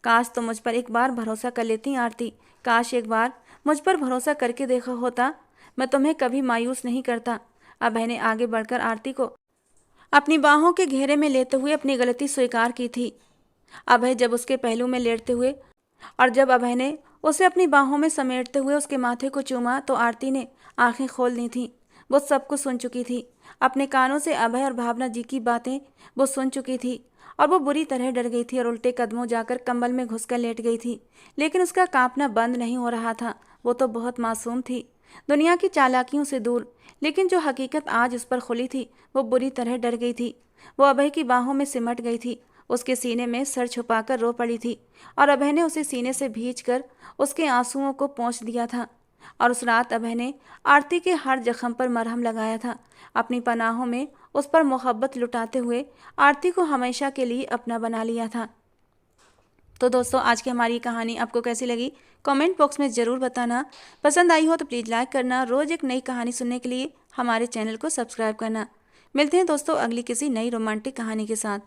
काश तुम मुझ पर एक बार भरोसा कर लेती आरती, काश एक बार मुझ पर भरोसा करके देखा होता। मैं तुम्हें कभी मायूस नहीं करता। अभय ने आगे बढ़कर आरती को अपनी बाहों के घेरे में लेते हुए अपनी गलती स्वीकार की थी। अभय जब उसके पहलू में लेटते हुए और जब अभय ने उसे अपनी बाहों में समेटते हुए उसके माथे को चूमा तो आरती ने आंखें खोल दी थीं। वो सब कुछ सुन चुकी थी। अपने कानों से अभय और भावना जी की बातें वो सुन चुकी थी और वो बुरी तरह डर गई थी और उल्टे कदमों जाकर कंबल में घुसकर लेट गई थी। लेकिन उसका कांपना बंद नहीं हो रहा था। वो तो बहुत मासूम थी, दुनिया की चालाकियों से दूर, लेकिन जो हकीकत आज उस पर खुली थी वो बुरी तरह डर गई थी। वो अभय की बाहों में सिमट गई थी, उसके सीने में सर छुपाकर रो पड़ी थी और अभय ने उसे सीने से भींचकर उसके आंसुओं को पोंछ दिया था। और उस रात अभय ने आरती के हर जख्म पर मरहम लगाया था, अपनी पनाहों में उस पर मोहब्बत लुटाते हुए आरती को हमेशा के लिए अपना बना लिया था। तो दोस्तों आज की हमारी कहानी आपको कैसी लगी कमेंट बॉक्स में ज़रूर बताना। पसंद आई हो तो प्लीज़ लाइक करना। रोज़ एक नई कहानी सुनने के लिए हमारे चैनल को सब्सक्राइब करना। मिलते हैं दोस्तों अगली किसी नई रोमांटिक कहानी के साथ।